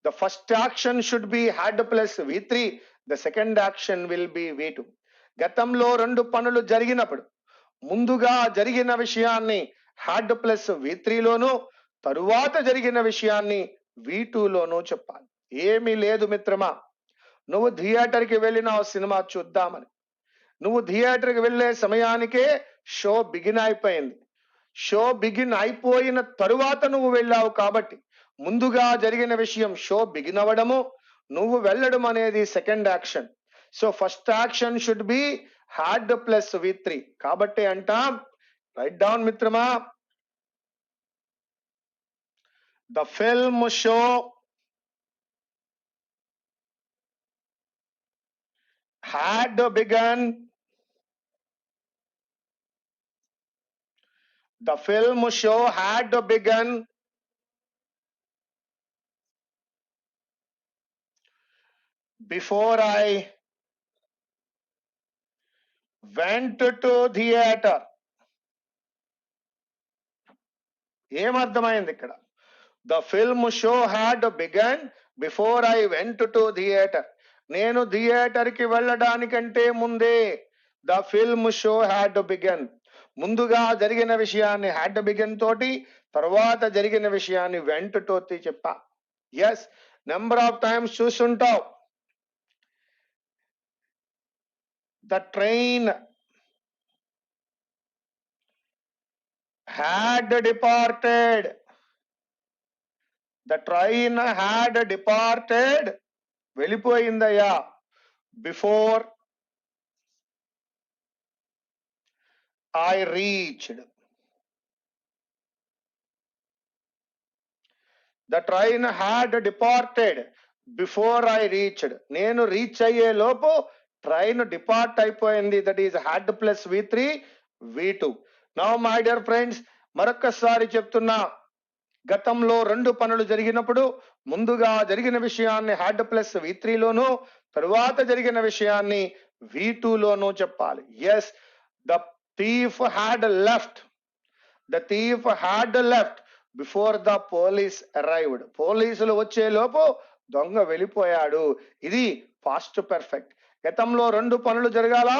The first action should be had plus V3, the second action will be V2. గతంలో రెండు పనులు జరిగినప్పుడు ముందుగా జరిగిన విషయాన్ని had plus V3 లోను, తరువాత జరిగిన విషయాన్ని V2 లోను చెప్పాలి. ఏమీ లేదు మిత్రమా, నువ్వు థియేటర్కి వెళ్ళినావు సినిమా చూద్దామని. నువ్వు థియేటర్కి వెళ్ళే సమయానికే షో బిగిన్ అయిపోయింది. షో బిగిన్ అయిపోయిన తరువాత నువ్వు వెళ్ళావు కాబట్టి ముందుగా జరిగిన విషయం షో బిగిన్ అవ్వడము, నువ్వు వెళ్ళడం అనేది second action. So first action should be had plus V3. కాబట్టి అంటాం, రైట్ డౌన్ మిత్రమా, the film show had begun. The film show had begun before I went to theater. ఏమర్థమైంది ఇక్కడ? The film show had begun before I went to theatre. నేను theatre కి వెళ్ళడానికంటే ముందే the film show had begun. ముందుగా జరిగిన విషయాన్ని had began తోటి, తర్వాత జరిగిన విషయాన్ని వెంట్ తోటి చెప్పా. ఎస్, నెంబర్ ఆఫ్ టైమ్స్ చూసుంటావు. The train had departed. The train had departed. వెళ్ళిపోయిందయ్యా. Before I reached. The train had departed before I reached. నేను రీచ్ అయ్యే లోపు ట్రైన్ డిపార్ట్ అయిపోయింది. That is had plus V3 V2. Now my dear friends, మరొక్కసారి చెప్తున్నా, గతంలో రెండు పనులు జరిగినప్పుడు ముందుగా జరిగిన విషయాన్ని హ్యాడ్ ప్లస్ V3 లోను, తరువాత జరిగిన విషయాన్ని V2 లోను చెప్పాలి. Yes, the thief had left. The thief had left before the police arrived. పోలీసులు వచ్చే లోపు దొంగ వెళ్ళిపోయాడు. ఇది పాస్ట్ పర్ఫెక్ట్. గతంలో రెండు పనులు జరగాల,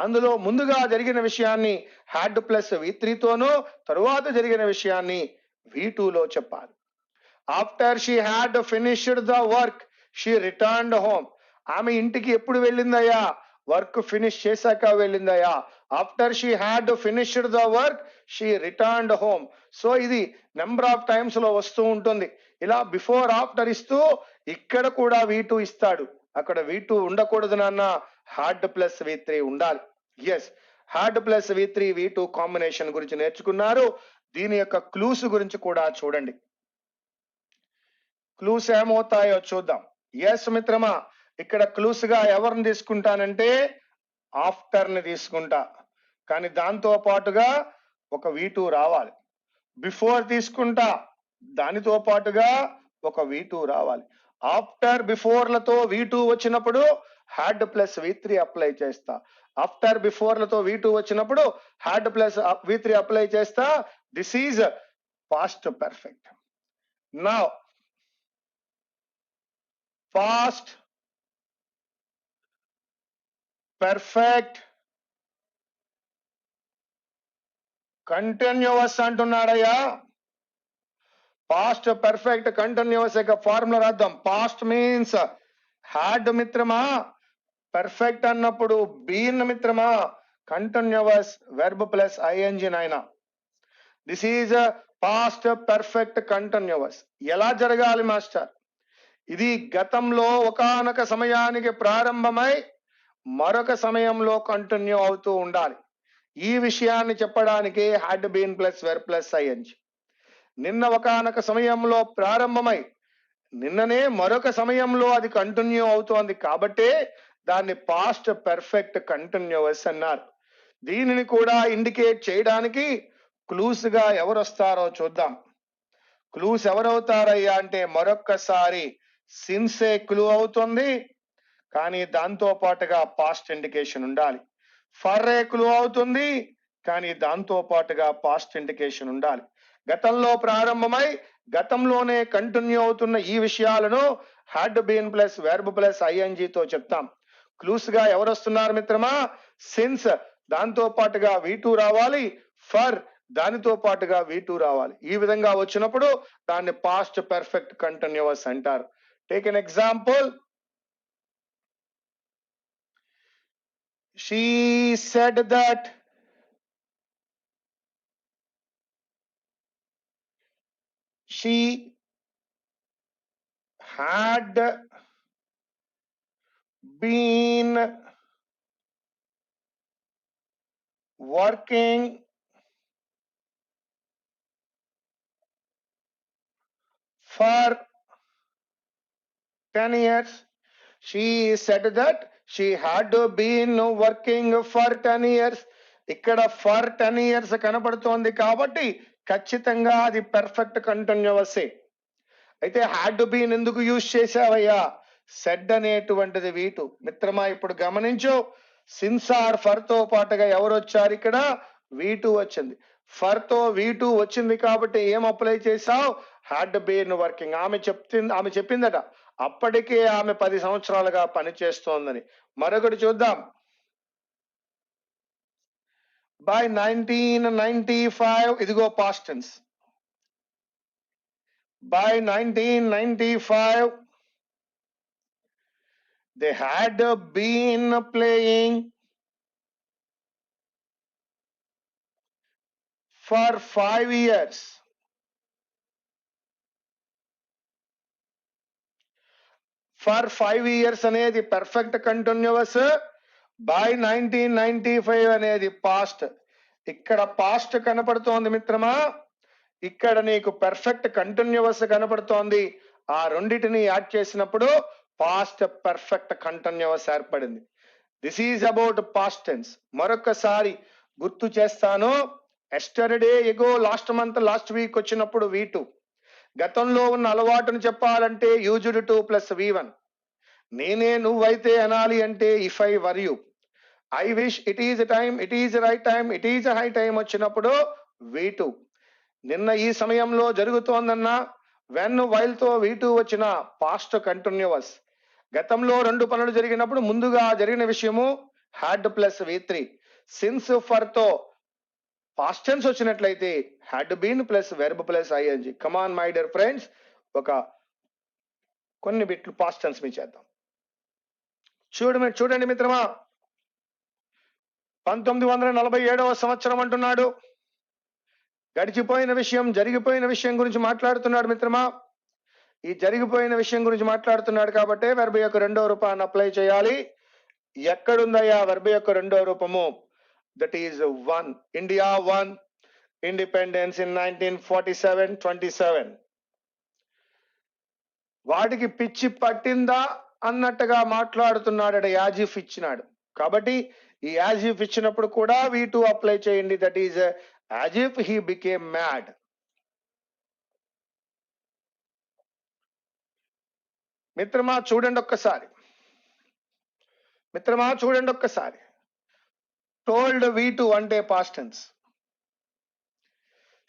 అందులో ముందుగా జరిగిన విషయాన్ని హ్యాడ్ ప్లస్ V3 తోను, తరువాత జరిగిన విషయాన్ని V2 లో చెప్పాలి. After she had finished the work she returned home. ఆమె ఇంటికి ఎప్పుడు వెళ్ళిందయ్యా? వర్క్ ఫినిష్ చేశాక వెళ్ళిందయ్యా. After she had finished the work she returned home. So ఇది నెంబర్ ఆఫ్ టైమ్స్ లో వస్తూ ఉంటుంది. ఇలా బిఫోర్ ఆఫ్టర్ ఇస్తూ ఇక్కడ కూడా V2 ఇస్తాడు. అక్కడ V2 ఉండకూడదు నాన్న, హ్యాడ్ ప్లస్ V3 ఉండాలి. Yes, had plus V3 V2 combination గురించి నేర్చుకున్నారు. దీని యొక్క క్లూస్ గురించి కూడా చూడండి. క్లూస్ ఏమవుతాయో చూద్దాం. ఎస్ మిత్రమా, ఇక్కడ క్లూస్ గా ఎవరిని తీసుకుంటానంటే ఆఫ్టర్ ని తీసుకుంటా, కానీ దాంతో పాటుగా ఒక V2 రావాలి. బిఫోర్ తీసుకుంటా, దానితో పాటుగా ఒక V2 రావాలి. ఆఫ్టర్ బిఫోర్ లతో V2 వచ్చినప్పుడు హ్యాడ్ ప్లస్ V3 అప్లై చేస్తా. ఆఫ్టర్ బిఫోర్ లతో V2 వచ్చినప్పుడు హ్యాడ్ ప్లస్ V3 అప్లై చేస్తా. This is past perfect. Now past perfect continuous అంటున్నాడయ్యా. పాస్ట్ పర్ఫెక్ట్ కంటిన్యూస్ యొక్క ఫార్ములా రాద్దాం. పాస్ట్ మీన్స్ హ్యాడ్ మిత్రమా, పర్ఫెక్ట్ అన్నప్పుడు బీన్ మిత్రమా, కంటిన్యూస్ వెర్బ్ ప్లస్ ING నాయన. This is past perfect continuous. ఎలా జరగాలి మాస్టర్? ఇది గతంలో ఒకానొక సమయానికి ప్రారంభమై మరొక సమయంలో కంటిన్యూ అవుతూ ఉండాలి. ఈ విషయాన్ని చెప్పడానికి had been plus verb plus ING. నిన్న ఒకానొక సమయంలో ప్రారంభమై నిన్ననే మరొక సమయంలో అది కంటిన్యూ అవుతోంది కాబట్టే దాన్ని పాస్ట్ పర్ఫెక్ట్ కంటిన్యూస్ అన్నారు. దీనిని కూడా ఇండికేట్ చేయడానికి క్లూస్ గా ఎవరు వస్తారో చూద్దాం. క్లూస్ ఎవరవుతారయ్యా అంటే మరొక్కసారి సిన్సే క్లూ అవుతుంది, కానీ దాంతో పాటుగా పాస్ట్ ఇండికేషన్ ఉండాలి. ఫర్ ఏ క్లూ అవుతుంది, కానీ దాంతో పాటుగా పాస్ట్ ఇండికేషన్ ఉండాలి. గతంలో ప్రారంభమై గతంలోనే కంటిన్యూ అవుతున్న ఈ విషయాలను had been plus verb plus ING తో చెప్తాం. క్లూస్ గా ఎవరు వస్తున్నారు మిత్రమా? సిన్స్, దాంతో పాటుగా V2 రావాలి. ఫర్, దానితో పాటుగా V2 రావాలి. ఈ విధంగా వచ్చినప్పుడు దాన్ని పాస్ట్ పర్ఫెక్ట్ కంటిన్యూస్ అంటారు. Take an example. She said that she had been working for 10 years. She said that she had been working for 10 years. ఇక్కడ ఫర్ 10 years కనబడుతోంది కాబట్టి ఖచ్చితంగా అది పర్ఫెక్ట్ కంటిన్యూవసే. అయితే హ్యాడ్ బీన్ ఎందుకు యూజ్ చేసావయ్యా? సెడ్ అనేటువంటిది V2. మిత్రమా ఇప్పుడు గమనించు, సిన్స్ ఆర్ ఫర్ తో పాటుగా ఎవరు వచ్చారు? ఇక్కడ V2 వచ్చింది. ఫర్ తో V2 వచ్చింది కాబట్టి ఏం అప్లై చేసావు? Had been working. ఆమె చెప్పిందట అప్పటికే ఆమె 10 సంవత్సరాలుగా పనిచేస్తోందని. మరొకటి చూద్దాం. బై 1995 ఇదిగో past tense. By 1995 they had been playing for 5 years. For 5 years అనేది పర్ఫెక్ట్ కంటిన్యూస్. బై 1995 అనేది పాస్ట్. ఇక్కడ పాస్ట్ కనపడుతోంది మిత్రమా, ఇక్కడ నీకు పర్ఫెక్ట్ కంటిన్యూస్ కనపడుతోంది. ఆ రెండిటిని యాడ్ చేసినప్పుడు పాస్ట్ పర్ఫెక్ట్ కంటిన్యూస్ ఏర్పడింది. This is about past tense. మరొకసారి గుర్తు చేస్తాను. Yesterday ago last month last week వచ్చినప్పుడు V2. గతంలో ఉన్న అలవాటును చెప్పాలంటే యూజ్డ్ టు ప్లస్ V1. నేనే నువ్వైతే అనాలి అంటే if I were you. I wish, it is time, it is right time, it is high time వచ్చినప్పుడు V2. నిన్న ఈ సమయంలో జరుగుతోందన్న వెన్ వైల్ తో V2 వచ్చిన పాస్ట్ కంటిన్యూస్. గతంలో 2 పనులు జరిగినప్పుడు ముందుగా జరిగిన విషయము had plus V3. Since for తో పాస్ట్ టెన్స్ వచ్చినట్లయితే had been plus verb plus ING. Come on my dear friends, కొన్ని బిట్లు పాస్ట్ టెన్స్ మీ చేద్దాం. చూడండి మిత్రమా, 1947వ సంవత్సరం అంటున్నాడు. గడిచిపోయిన విషయం, జరిగిపోయిన విషయం గురించి మాట్లాడుతున్నాడు మిత్రమా. ఈ జరిగిపోయిన విషయం గురించి మాట్లాడుతున్నాడు కాబట్టి వెర్బ్ యొక్క రెండవ రూపాన్ని అప్లై చేయాలి. ఎక్కడుందయ్యా వెర్బ్ యొక్క రెండవ రూపము? That is 1. India 1, independence in 1947, 27. వాటికి పిచ్చి పట్టిందా అన్నట్టుగా మాట్లాడుతున్నాడు. యాజిఫ్ ఇచ్చినాడు కాబట్టి ఈ యాజిఫ్ ఇచ్చినప్పుడు కూడా V2 అప్లై చేయండి. That is as if he became mad. మిత్రమా చూడండి ఒక్కసారి. టోల్డ్ V2 అంటే పాస్ట్ టెన్స్.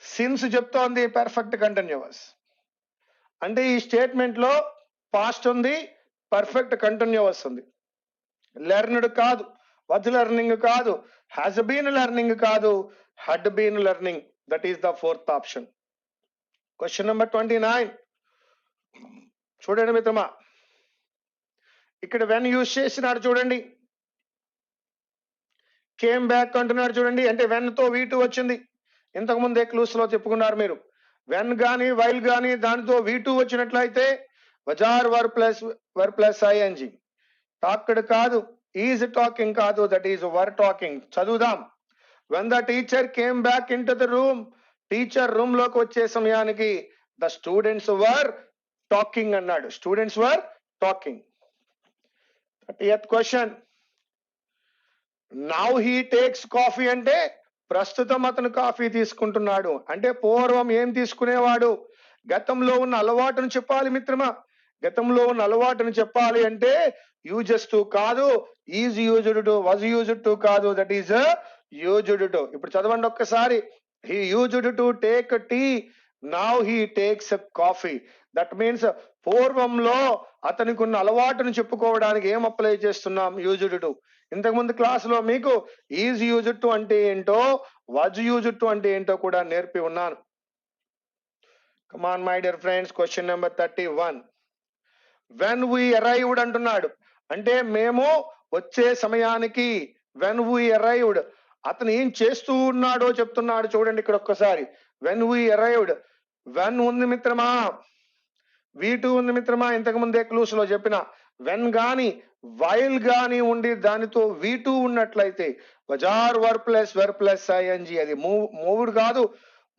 సిన్స్ చెప్తోంది పర్ఫెక్ట్ కంటిన్యూస్. అంటే ఈ స్టేట్మెంట్ లో పాస్ట్ ఉంది, పర్ఫెక్ట్ కంటిన్యూస్ ఉంది. లెర్న్డ్ కాదు, వాజ్ లెర్నింగ్ కాదు, హ్యాస్ బీన్ లెర్నింగ్ కాదు, had been learning. That is the 4th option. Question number 29 చూడండి మిత్రమా. ఇక్కడ వెన్ యూజ్ చేసినాడు చూడండి. కేమ్ బ్యాక్ అంటున్నాడు చూడండి. అంటే వెన్ తో V2 వచ్చింది. ఇంతకు ముందే క్లూస్ లో చెప్పుకున్నారు మీరు. వెన్ గాని వైల్ గాని దానితో V2 వచ్చినట్లయితే వజార్ వర్ ప్లస్ ఐఎన్జి. టాక్డ్ కాదు, ఈజ్ టాకింగ్ కాదు, దట్ ఈజ్ వర్ టాకింగ్. చదువుదాం. When the teacher came back in to the room. Teacher room లోకి వచ్చే సమయానికి ద స్టూడెంట్స్ వర్ టాకింగ్ అన్నాడు. Students were talking. 30th question. Now he takes coffee అంటే ప్రస్తుతం అతను కాఫీ తీసుకుంటున్నాడు. అంటే పూర్వం ఏం తీసుకునేవాడు? గతంలో ఉన్న అలవాటును చెప్పాలి మిత్రమా. గతంలో ఉన్న అలవాటును చెప్పాలి అంటే యూజెస్ టు కాదు, is used to, was used to కాదు, దట్ ఈజ్ యూజ్డ్ టు. ఇప్పుడు చదవండి ఒక్కసారి. He used to take tea, now he takes coffee. That means పూర్వంలో అతనికి ఉన్న అలవాటును చెప్పుకోవడానికి ఏం అప్లై చేస్తున్నాం? Used to. ఇంతకుముందు క్లాసులో మీకు ఈజ్ యూజ్డ్ టు అంటే ఏంటో, వాజ్ యూజ్డ్ టు అంటే ఏంటో కూడా నేర్పి ఉన్నాను. Come on my dear friends, question number 31. When we arrived అంటున్నాడు. అంటే మేము వచ్చే సమయానికి వెన్ వి అరైవ్డ్ అతను ఏం చేస్తూ ఉన్నాడో చెప్తున్నాడు. చూడండి ఇక్కడ ఒక్కసారి. వెన్ వి అరైవ్డ్, వెన్ ఉంది మిత్రమా, V2 ఉంది మిత్రమా. ఇంతకు ముందే క్లూస్ లో చెప్పిన వెన్ గాని వైల్ గాని ఉండి దానితో V2 ఉన్నట్లయితే వజార్ వర్ ప్లస్ ఐఎన్జి. అది మూవ్డ్ కాదు,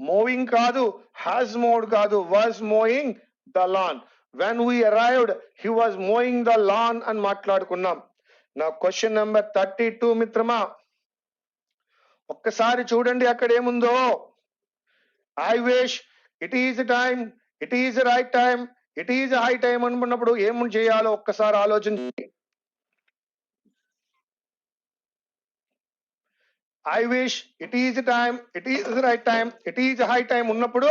మూవింగ్ కాదు, హ్యాస్ మూవ్డ్ కాదు, was mowing the lawn. When we arrived he was mowing the lawn అని మాట్లాడుకున్నాం. నా క్వశ్చన్ నెంబర్ 32 మిత్రమా. ఒక్కసారి చూడండి అక్కడ ఏముందో. I wish, it is time, it is right time, it is high time అనుకున్నప్పుడు ఏం చేయాలో ఒక్కసారి ఆలోచించి. I wish, it is time, it is right time, it is high time ఉన్నప్పుడు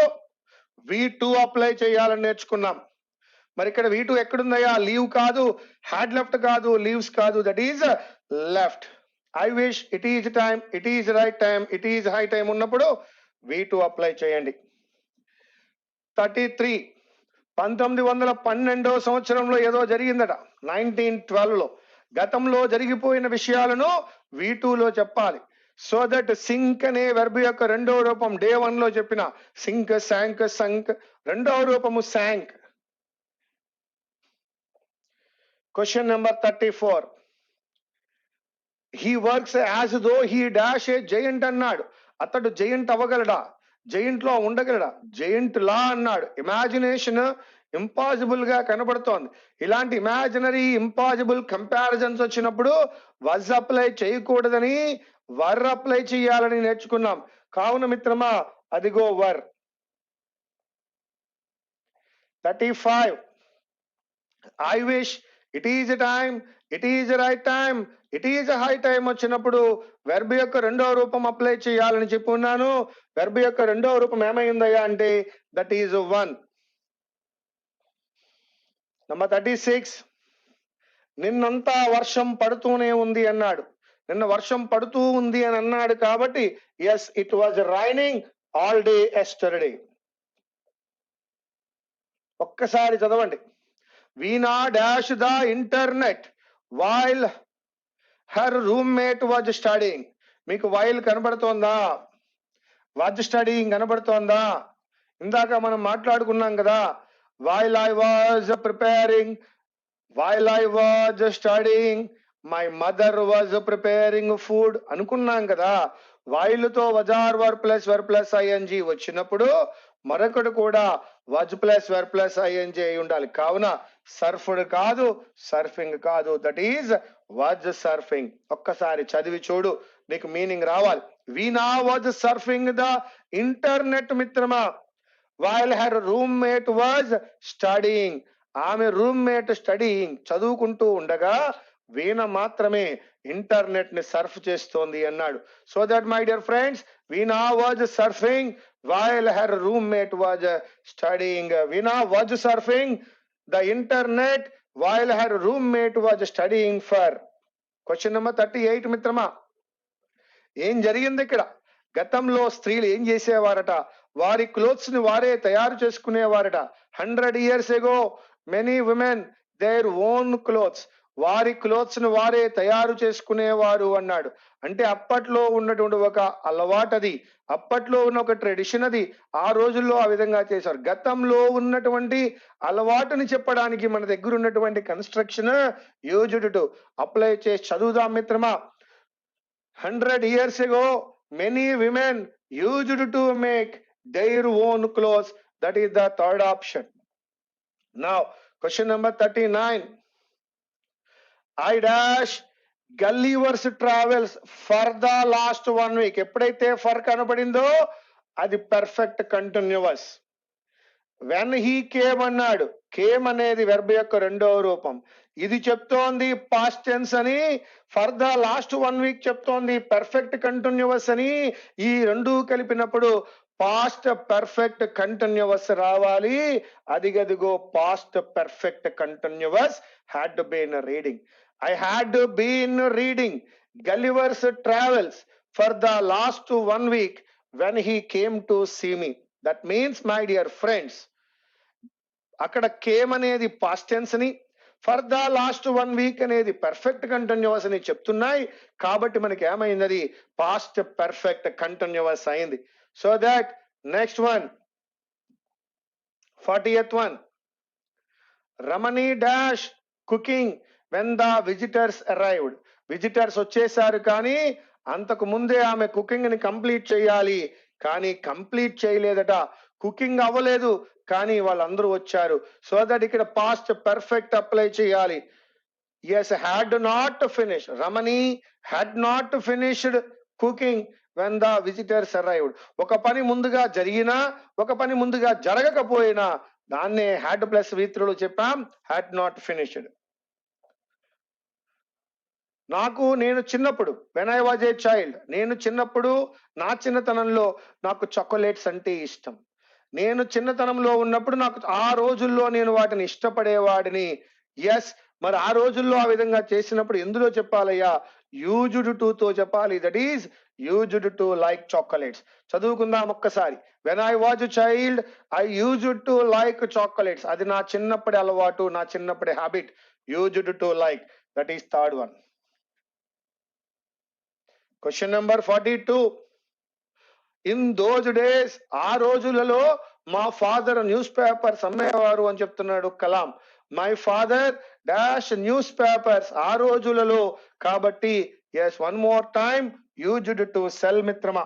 V2 అప్లై చేయాలని నేర్చుకున్నాం. మరి ఇక్కడ V2 ఎక్కడుందయ్యా? లీవ్ కాదు, హ్యాడ్ లెఫ్ట్ కాదు, లీవ్స్ కాదు, that is left. I wish, it is time, it is right time, it is high time ఉన్నప్పుడు V2 apply చేయండి. 33 1912 సంవత్సరంలో ఏదో జరిగిందట, 1912లో. గతంలో జరిగిపోయిన విషయాలను V2లో చెప్పాలి. సో దట్ సింక్ అనే వెర్బ్ యొక్క రెండో రూపం డే 1 లో చెప్పిన సింక్, శాంక్, సంక్, రెండవ రూపము sank. Question number 34. He works as though he dash a giant అన్నాడు. అతడు జయంట్ అవ్వగలడా? జయంట్ లో ఉండగలడా? జయంట్ లా అన్నాడు. ఇమాజినేషన్ ఇంపాసిబుల్ గా కనబడుతోంది. ఇలాంటి ఇమాజినరీ ఇంపాసిబుల్ కంపారిజన్స్ వచ్చినప్పుడు వజ్ అప్లై చేయకూడదని వర్ అప్లై చేయాలని నేర్చుకున్నాం. కావున మిత్రమా, అదిగో వర్. 35. I wish, it is time, it is right time, it is high time వచ్చినప్పుడు వెర్బ్ యొక్క రెండవ రూపం అప్లై చేయాలని చెప్పున్నాను. వెర్బ్ యొక్క రెండవ రూపం ఏమైందయ్యా అంటే దట్ ఈజ్ వన్. నంబర్ 36. నిన్నంతా వర్షం పడుతూనే ఉంది అన్నాడు. నిన్న వర్షం పడుతూ ఉంది అని అన్నాడు కాబట్టి yes, it was raining all day yesterday. ఒక్కసారి చదవండి. Veena dash the internet while her roommate was studying. మీకు వైల్ కనబడుతోందా? వాజ్ స్టడీయింగ్ కనబడుతోందా? ఇందాక మనం మాట్లాడుకున్నాం కదా, while I was preparing, while I was studying, my mother was preparing food అనుకున్నాం కదా. వైల్తో వజార్ వర్ ప్లస్ ఐఎన్జి వచ్చినప్పుడు మరొకటి కూడా was plus were plus ING అయి ఉండాలి. కావున సర్ఫ్డ్ కాదు, సర్ఫింగ్ కాదు, దట్ ఈజ్ వాజ్ సర్ఫింగ్. ఒక్కసారి చదివి చూడు, నీకు మీనింగ్ రావాలి. వీణా వాజ్ సర్ఫింగ్ ద ఇంటర్నెట్ మిత్రమా while her roommate was studying. ఆమె రూమ్మేట్ స్టడీయింగ్ చదువుకుంటూ ఉండగా వీణ మాత్రమే ఇంటర్నెట్ ని సర్ఫ్ చేస్తోంది అన్నాడు. So that my dear friends, veena was surfing while her roommate was studying. Veena was surfing the internet while her roommate was studying for. Question number 38 మిత్రమా, ఏం జరిగింది ఇక్కడ? గతంలో స్త్రీలు ఏం చేసేవారట? వారి క్లోత్స్ ని వారే తయారు చేసుకునేవారట. 100 years ago many women their own clothes. వారి క్లోత్స్ ని వారే తయారు చేసుకునేవారు అన్నాడు. అంటే అప్పట్లో ఉన్నటువంటి ఒక అలవాటది, అప్పట్లో ఉన్న ఒక ట్రెడిషన్ అది. ఆ రోజుల్లో ఆ విధంగా చేశారు. గతంలో ఉన్నటువంటి అలవాటుని చెప్పడానికి మన దగ్గర ఉన్నటువంటి కన్స్ట్రక్షన్ యూజ్డ్ టు అప్లై చేసి చదువుదాం మిత్రమా. 100 years ago many women used to make their own clothes. That is the third option. Now question number 39. I dash Gulliver's travels for the last 1 week. ఎప్పుడైతే ఫర్ కనబడిందో అది perfect continuous. When he came అన్నాడు. Came అనేది verb యొక్క రెండవ రూపం. ఇది చెప్తోంది పాస్ట్ టెన్స్ అని, ఫర్ ద లాస్ట్ 1 week చెప్తోంది పర్ఫెక్ట్ కంటిన్యూస్ అని. ఈ రెండు కలిపినప్పుడు పాస్ట్ పర్ఫెక్ట్ కంటిన్యూస్ రావాలి. అదిగదిగో past perfect continuous had been reading. I had been reading Gulliver's Travels for the last 1 week when he came to see me. That means my dear friends, అక్కడ came అనేది past tense ని, for the last 1 week అనేది perfect continuous అని చెప్తున్నాయి. కాబట్టి మనకి ఏమైంది? Past perfect continuous అయింది. So that next one, 40th one. Ramani dash cooking when the visitors arrived. Visitors వచ్చేసారు కానీ అంతకు ముందే ఆమె కుకింగ్ ని కంప్లీట్ చేయాలి, కానీ కంప్లీట్ చేయలేదట. కుకింగ్ అవ్వలేదు కానీ వాళ్ళందరూ వచ్చారు. సో దట్ ఇక్కడ పాస్ట్ పర్ఫెక్ట్ అప్లై చేయాలి. Yes, had not finish. Ramani had not finished cooking when the visitors arrived. ఒక పని ముందుగా జరిగినా, ఒక పని ముందుగా జరగకపోయినా దాన్నే హ్యాడ్ ప్లస్ V3లో చెప్పాం, హ్యాడ్ నాట్ ఫినిష్డ్. నేను చిన్నప్పుడు when I was a child, నేను చిన్నప్పుడు నా చిన్నతనంలో నాకు చాక్లెట్స్ అంటే ఇష్టం. నేను చిన్నతనంలో ఉన్నప్పుడు నాకు ఆ రోజుల్లో నేను వాటిని ఇష్టపడేవాడిని. ఎస్, మరి ఆ రోజుల్లో ఆ విధంగా చేసినప్పుడు ఎందులో చెప్పాలయ్యా? యూజ్డ్ టు తో చెప్పాలి. That is used to like chocolates. చదువుకుందాం ఒక్కసారి. When I was child I used to like chocolates. అది నా చిన్నప్పటి అలవాటు, నా చిన్నప్పటి habit. Used to like, that is third one. Question number 42. In those days, ఆ రోజులలో మా ఫాదర్ న్యూస్ పేపర్స్ అమ్మేవారు అని చెప్తున్నాడు Kalam. My father dash newspapers, ఆ రోజులలో. కాబట్టి yes, one more time, used to sell మిత్రమా.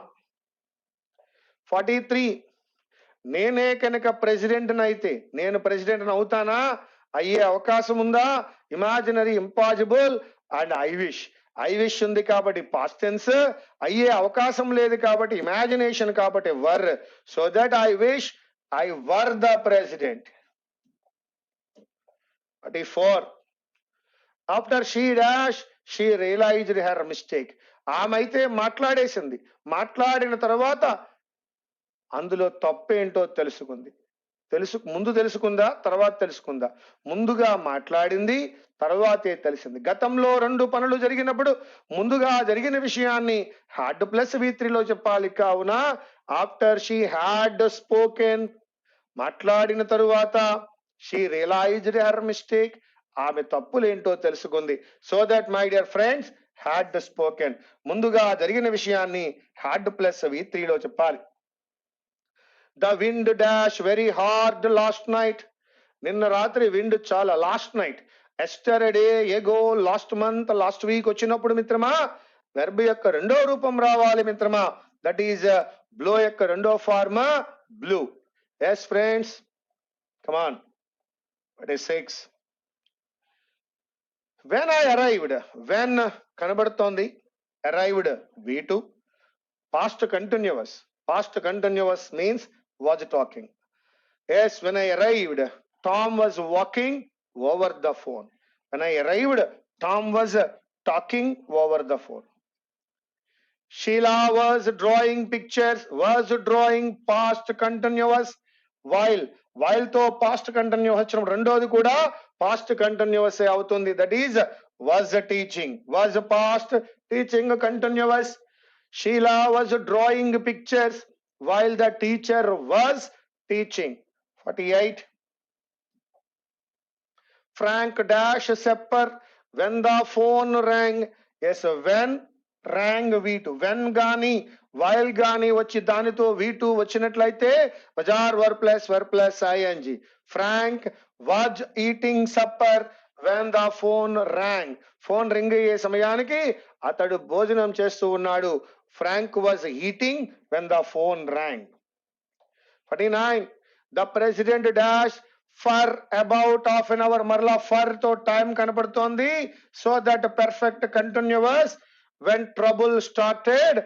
43. నేనే కనుక ప్రెసిడెంట్ అయితే, నేను ప్రెసిడెంట్ అవుతానా? అయ్యే అవకాశం ఉందా? Imaginary, impossible and I wish ఉంది కాబట్టి పాస్ట్ టెన్స్. అయ్యే అవకాశం లేదు కాబట్టి ఇమాజినేషన్, కాబట్టి were. So that I were the president. 44. After she dash she realised her mistake. ఆమె అయితే మాట్లాడేసింది, మాట్లాడిన తర్వాత అందులో తప్పేంటో తెలుసుకుంది. ముందు తెలుసుకుందా, తర్వాత తెలుసుకుందా? ముందుగా మాట్లాడింది, తర్వాతే తెలిసింది. గతంలో 2 పనులు జరిగినప్పుడు ముందుగా జరిగిన విషయాన్ని హ్యాడ్ ప్లస్ V3లో చెప్పాలి. కావున ఆఫ్టర్ షీ హ్యాడ్ స్పోకెన్, మాట్లాడిన తరువాత, షీ రియలైజ్డ్ హర్ మిస్టేక్, ఆమె తప్పులేంటో తెలుసుకుంది. So that my dear friends, had spoken, ముందుగా జరిగిన విషయాన్ని హ్యాడ్ ప్లస్ V3లో చెప్పాలి. The wind dash very hard last night. నిన్న రాత్రి విండ్ చాలా. Last night, yesterday, ago, last month, last week వచ్చినప్పుడు మిత్రమా, వెర్బ్ యొక్క రెండో రూపం రావాలి మిత్రమా. దట్ ఈజ్ బ్లో యొక్క రెండో form blew. Yes friends, come on. 6. When I arrived, when కనబడుతోంది, arrived V2, past continuous means was talking. Yes, when I arrived, Tom was walking over the phone. When I arrived, Tom was talking over the phone. Sheila was drawing pictures, was drawing past continuous. While తో past continuous వచ్చినప్పుడు రెండోది కూడా past continuous అవుతుంది. That is was teaching, was past teaching continuous. Sheila was drawing pictures while the teacher was teaching. 48. Frank dash Sepper when the phone rang. Yes, when rang V2. When గాని while గాని వచ్చి దానితో V2 వచ్చినట్లయితే was or were plus ing. Frank was eating supper when the phone rang. Phone ring అయ్యే సమయానికి అతడు భోజనం చేస్తూ ఉన్నాడు. Frank was eating when the phone rang. 49. The president dash for about half an hour. మరలా ఫర్ తో time కనపడుతోంది. So that perfect continuous. when trouble started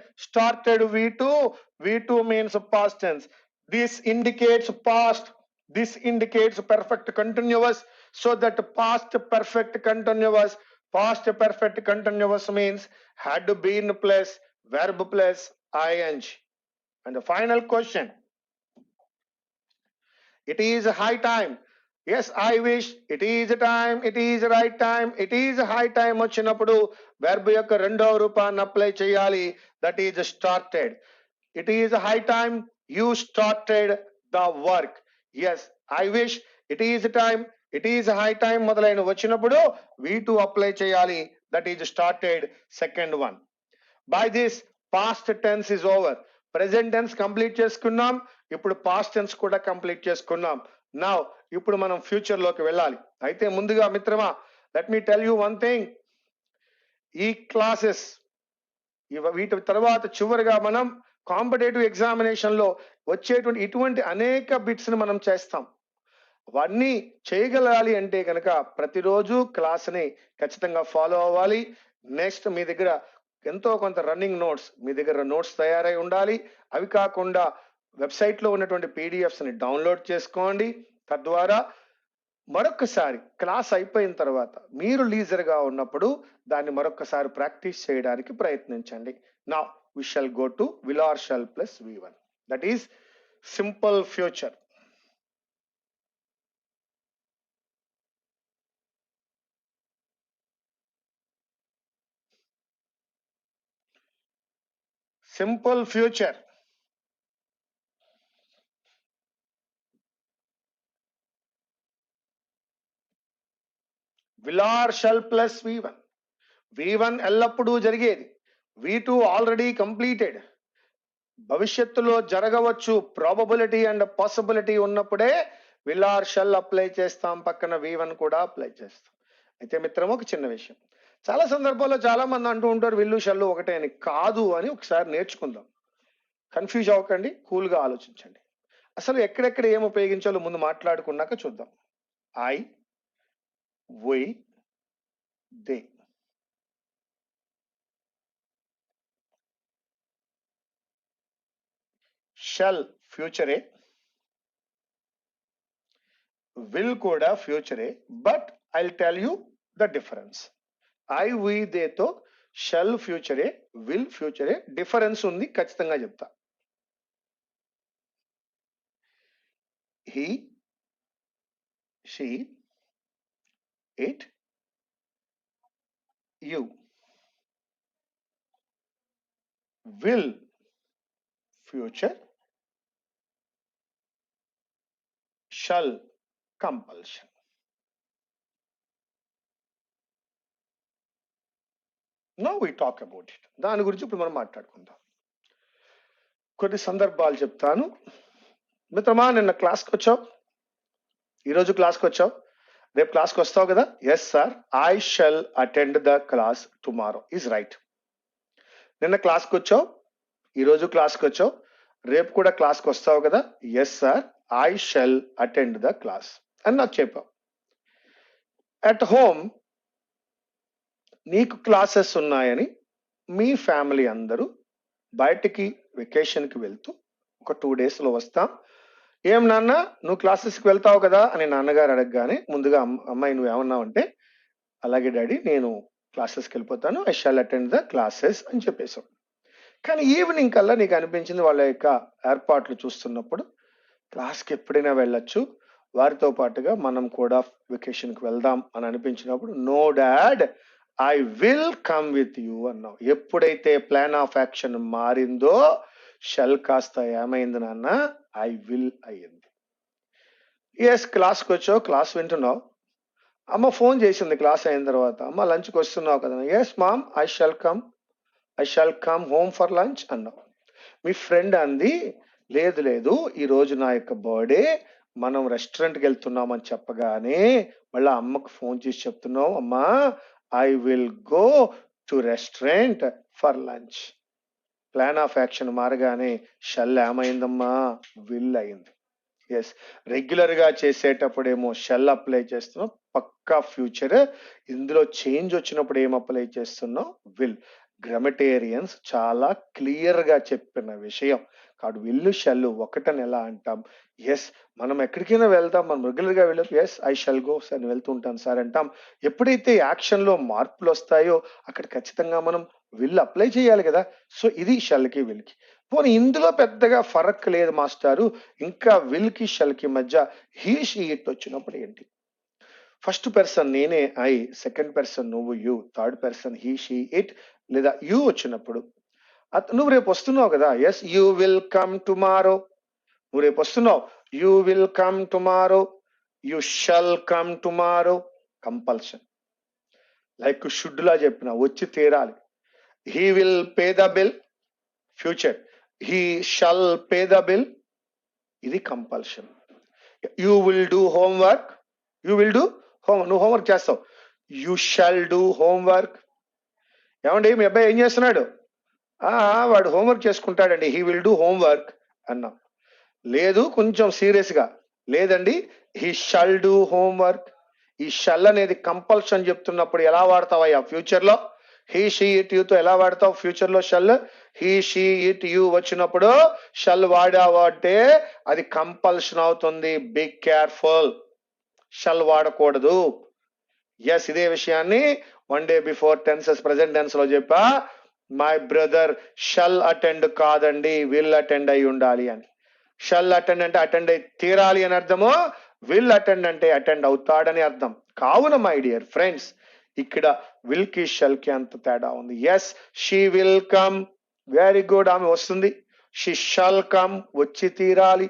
V2 means past tense. This indicates past, this indicates perfect continuous. So that past perfect continuous means had been plus verb plus ing. And the final question, it is high time. Yes, I wish, it is time, it is right time, it is high time వచ్చినప్పుడు verb యొక్క రెండవ రూపాన్ని apply చేయాలి. That is started. It is high time you started the work. Yes, I wish, it is time, it is high time మొదలైన వచ్చినప్పుడు V2 apply చేయాలి. That is started, second one. By this, past tense is over. Present tense complete చేసుకున్నాం, ఇప్పుడు past tense కూడా complete చేసుకున్నాం. Now ఇప్పుడు మనం future లోకి వెళ్ళాలి. అయితే ముందుగా మిత్రమా, let me tell you one thing. ఈ క్లాసెస్ వీటి తర్వాత చివరిగా మనం కాంపిటేటివ్ ఎగ్జామినేషన్ లో వచ్చేటువంటి ఇటువంటి అనేక బిట్స్ ని మనం చేస్తాం. అవన్నీ చేయగలాలి అంటే కనుక ప్రతిరోజు క్లాస్ని ఖచ్చితంగా ఫాలో అవ్వాలి. నెక్స్ట్ మీ దగ్గర ఎంతో కొంత రన్నింగ్ నోట్స్, మీ దగ్గర నోట్స్ తయారై ఉండాలి. అవి కాకుండా వెబ్సైట్లో ఉన్నటువంటి PDFs ని డౌన్లోడ్ చేసుకోండి. తద్వారా మరొకసారి క్లాస్ అయిపోయిన తర్వాత మీరు లీజర్గా ఉన్నప్పుడు దాన్ని మరొకసారి ప్రాక్టీస్ చేయడానికి ప్రయత్నించండి. Now we shall go to will or shall plus V1. That is simple future. Simple future. Will or shall plus V1. V1 ఎల్లప్పుడూ జరిగేది, V2 ఆల్రెడీ కంప్లీటెడ్. భవిష్యత్తులో జరగవచ్చు, ప్రాబబిలిటీ అండ్ పాసిబిలిటీ ఉన్నప్పుడే విల్ ఆర్ షల్ అప్లై చేస్తాం, పక్కన V1 కూడా apply చేస్తాం. అయితే మిత్రం, ఒక చిన్న విషయం, చాలా సందర్భాల్లో చాలా మంది అంటూ ఉంటారు విల్లు షల్లు ఒకటే అని. కాదు అని ఒకసారి నేర్చుకుందాం. కన్ఫ్యూజ్ అవ్వకండి, కూల్గా ఆలోచించండి. అసలు ఎక్కడెక్కడ ఏం ఉపయోగించాలో ముందు మాట్లాడుకున్నాక చూద్దాం. I, we, they. షల్ ఫ్యూచరే, విల్ కూడా ఫ్యూచరే, but I tell you the difference. I, we, దేతో షల్ ఫ్యూచరే, విల్ ఫ్యూచరే, డిఫరెన్స్ ఉంది, ఖచ్చితంగా చెప్తా. He, she, it, you. Will future, shall compulsion. Now we talk about it. దాని గురించి ఇప్పుడు మనం మాట్లాడుకుందాం. కొన్ని సందర్భాలు చెప్తాను. మిత్రమా, నిన్న క్లాస్కి వచ్చావు, ఈరోజు క్లాస్కి వచ్చావు, రేపు క్లాస్కి వస్తావు కదా? Yes sir, I shall attend the class tomorrow is right. నిన్న క్లాస్కి వచ్చావు, ఈరోజు క్లాస్కి వచ్చావు, రేపు కూడా క్లాస్కి వస్తావు కదా? Yes sir, I shall attend the class అని నాకు చెప్పావు. అట్ హోమ్ నీకు క్లాసెస్ ఉన్నాయని మీ ఫ్యామిలీ అందరూ బయటికి వెకేషన్కి వెళ్తూ ఒక 2 daysలో వస్తాం. ఏం నాన్న, నువ్వు క్లాసెస్కి వెళ్తావు కదా అని నాన్నగారు అడగగానే ముందుగా అమ్మాయి నువ్వు ఏమన్నావు అంటే, అలాగే డాడీ, నేను క్లాసెస్కి వెళ్ళిపోతాను, I shall attend the classes అని చెప్పేశావు. కానీ ఈవినింగ్ కల్లా నీకు అనిపించింది వాళ్ళ యొక్క ఏర్పాట్లు చూస్తున్నప్పుడు క్లాస్కి ఎప్పుడైనా వెళ్ళొచ్చు, వారితో పాటుగా మనం కూడా వెకేషన్కి వెళ్దాం అని అనిపించినప్పుడు, no dad, I will come with you అన్నావు. ఎప్పుడైతే ప్లాన్ ఆఫ్ యాక్షన్ మారిందో షల్ కాస్త ఏమైంది నాన్న? ఐ విల్ అయ్యింది. ఎస్, క్లాస్కి వచ్చావు, క్లాస్ వింటున్నావు, అమ్మ ఫోన్ చేసింది క్లాస్ అయిన తర్వాత, అమ్మ లంచ్కి వస్తున్నావు కదా? Yes mom, I shall come home for lunch అన్నావు. మీ ఫ్రెండ్ అంది, లేదు లేదు, ఈరోజు నా యొక్క బర్త్డే, మనం రెస్టారెంట్కి వెళ్తున్నామని చెప్పగానే మళ్ళీ అమ్మకు ఫోన్ చేసి చెప్తున్నావు, అమ్మా I will go to restaurant for lunch. Plan of action మారగానే షల్ ఏమైందమ్మా? విల్ అయింది. ఎస్, రెగ్యులర్గా చేసేటప్పుడేమో షల్ అప్లై చేస్తున్నాం, పక్కా ఫ్యూచర్. ఇందులో చేంజ్ వచ్చినప్పుడు ఏం అప్లై చేస్తున్నాం? విల్. గ్రామటేరియన్స్ చాలా క్లియర్గా చెప్పిన విషయం. కాబట్టి విల్లు షల్లు ఒకటని ఎలా అంటాం? ఎస్, మనం ఎక్కడికైనా వెళ్తాం, మనం రెగ్యులర్గా వెళ్ళదు, ఎస్ ఐ షల్ గో అని వెళ్తూ ఉంటాం సార్ అంటాం. ఎప్పుడైతే యాక్షన్లో మార్పులు వస్తాయో అక్కడ ఖచ్చితంగా మనం విల్ అప్లై చేయాలి కదా. సో ఇది షల్కి విల్కి. పోనీ ఇందులో పెద్దగా ఫరక్ లేదు మాస్టారు, ఇంకా విల్కి షల్కి మధ్య హీ షీ ఇట్ వచ్చినప్పుడు ఏంటి? ఫస్ట్ పర్సన్ నేనే ఐ, సెకండ్ పర్సన్ నువ్వు you, third person he she it లేదా యూ వచ్చినప్పుడు, నువ్వు రేపు వస్తున్నావు కదా? Yes, you will come tomorrow. నువ్వు రేపు వస్తున్నావు, you will come tomorrow, you shall come tomorrow, compulsion. Like should లా చెప్పిన, వచ్చి తీరాలి. He will pay the bill, future. He shall pay the bill, ఇది compulsion. You will do homework, you will do నువ్వు homework చేస్తావు, you shall do homework. ఏమండి మీ అబ్బాయి ఏం చేస్తున్నాడు? వాడు హోంవర్క్ చేసుకుంటాడండి, హీ విల్ డూ హోంవర్క్ అన్నాం. లేదు, కొంచెం సీరియస్గా, లేదండి హీ షల్ డూ హోంవర్క్. ఈ షల్ అనేది కంపల్షన్ చెప్తున్నప్పుడు ఎలా వాడతావా ఫ్యూచర్లో? హీ షీ ఇట్ యూతో ఎలా వాడతావు ఫ్యూచర్లో shall? He she it you వచ్చినప్పుడు షల్ వాడావు అంటే అది కంపల్షన్ అవుతుంది. Be careful. షల్ వాడకూడదు. ఎస్, ఇదే విషయాన్ని one day before tenses present tense లో చెప్పా. మై బ్రదర్ షల్ అటెండ్ కాదండి, విల్ అటెండ్ అయి ఉండాలి అని. షల్ అటెండ్ అంటే అటెండ్ అయి తీరాలి అని అర్థము, విల్ అటెండ్ అంటే అటెండ్ అవుతాడని అర్థం. కావున మై డియర్ ఫ్రెండ్స్, ఇక్కడ విల్ కి షల్ కి అంత తేడా ఉంది. Yes, she will come, very good, ఆమె వస్తుంది. షీ షల్ కమ్, వచ్చి తీరాలి.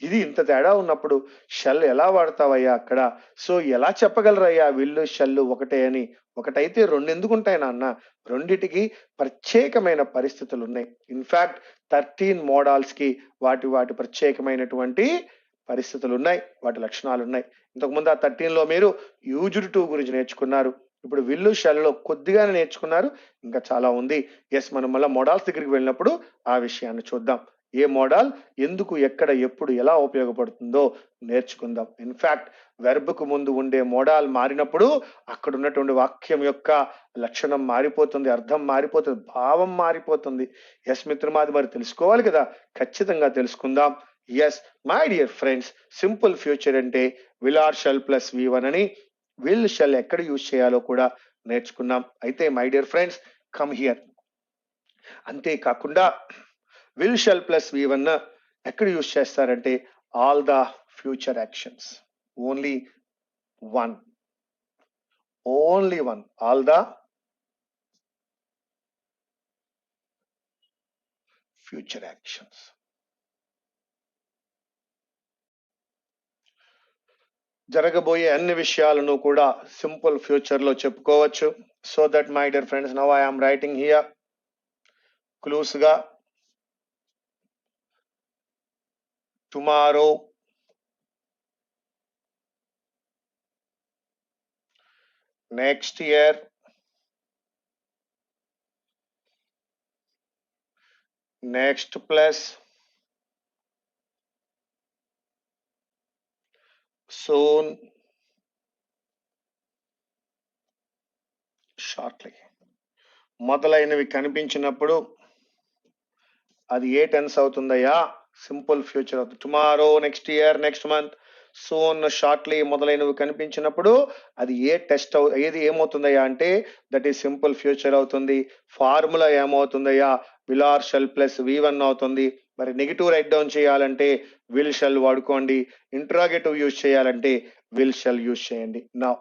ఇది ఇంత తేడా ఉన్నప్పుడు షల్ ఎలా వాడతావయ్యా అక్కడ? సో ఎలా చెప్పగలరయ్యా విల్లు షల్లు ఒకటే అని? ఒకటైతే రెండు ఎందుకు ఉంటాయి నాన్న? రెండిటికి ప్రత్యేకమైన పరిస్థితులు ఉన్నాయి. ఇన్ఫాక్ట్ 13 మోడల్స్ కి వాటి వాటి ప్రత్యేకమైనటువంటి పరిస్థితులు ఉన్నాయి, వాటి లక్షణాలు ఉన్నాయి. ఇంతకుముందు ఆ 13 లో మీరు యూజ్డ్ టు గురించి నేర్చుకున్నారు. ఇప్పుడు విల్లు షల్లో కొద్దిగానే నేర్చుకున్నారు, ఇంకా చాలా ఉంది. ఎస్, మనం మళ్ళీ మోడల్స్ దగ్గరికి వెళ్ళినప్పుడు ఆ విషయాన్ని చూద్దాం. ఏ మోడల్ ఎందుకు, ఎక్కడ, ఎప్పుడు, ఎలా ఉపయోగపడుతుందో నేర్చుకుందాం. ఇన్ఫాక్ట్ వెర్బ్కు ముందు ఉండే మోడల్ మారినప్పుడు అక్కడ ఉన్నటువంటి వాక్యం యొక్క లక్షణం మారిపోతుంది, అర్థం మారిపోతుంది, భావం మారిపోతుంది. ఎస్ మిత్రమాది, మరి తెలుసుకోవాలి కదా, ఖచ్చితంగా తెలుసుకుందాం. Yes my dear friends, simple future అంటే will or shall plus V1 అని. విల్ షల్ ఎక్కడ యూజ్ చేయాలో కూడా నేర్చుకున్నాం. అయితే my dear friends, come here. అంతేకాకుండా విల్ షల్ ప్లస్ V1 ఎక్కడ యూజ్ చేస్తారంటే all the future actions. Only one, all the future actions. జరగబోయే అన్ని విషయాలను కూడా సింపుల్ ఫ్యూచర్ లో చెప్పుకోవచ్చు. So that my dear friends, now I am writing here clues గా tomorrow, next year, next plus soon, shortly మొదలైనవి కనిపించినప్పుడు అది ఏ టెన్స్ అవుతుందయ్యా? సింపుల్ ఫ్యూచర్ అవుతుంది. Tomorrow, next year, next month, soon, shortly మొదలైనవి కనిపించినప్పుడు అది ఏ టెస్ట్ ఏది ఏమవుతుందయ్యా అంటే దట్ ఈస్ సింపుల్ ఫ్యూచర్ అవుతుంది. ఫార్ములా ఏమవుతుందయ్యా? Will or shall plus V1 అవుతుంది. మరి నెగిటివ్ రైట్ డౌన్ చేయాలంటే విల్ షల్ వాడుకోండి. ఇంట్రాగేటివ్ యూజ్ చేయాలంటే విల్ షల్ యూజ్ చేయండి. Now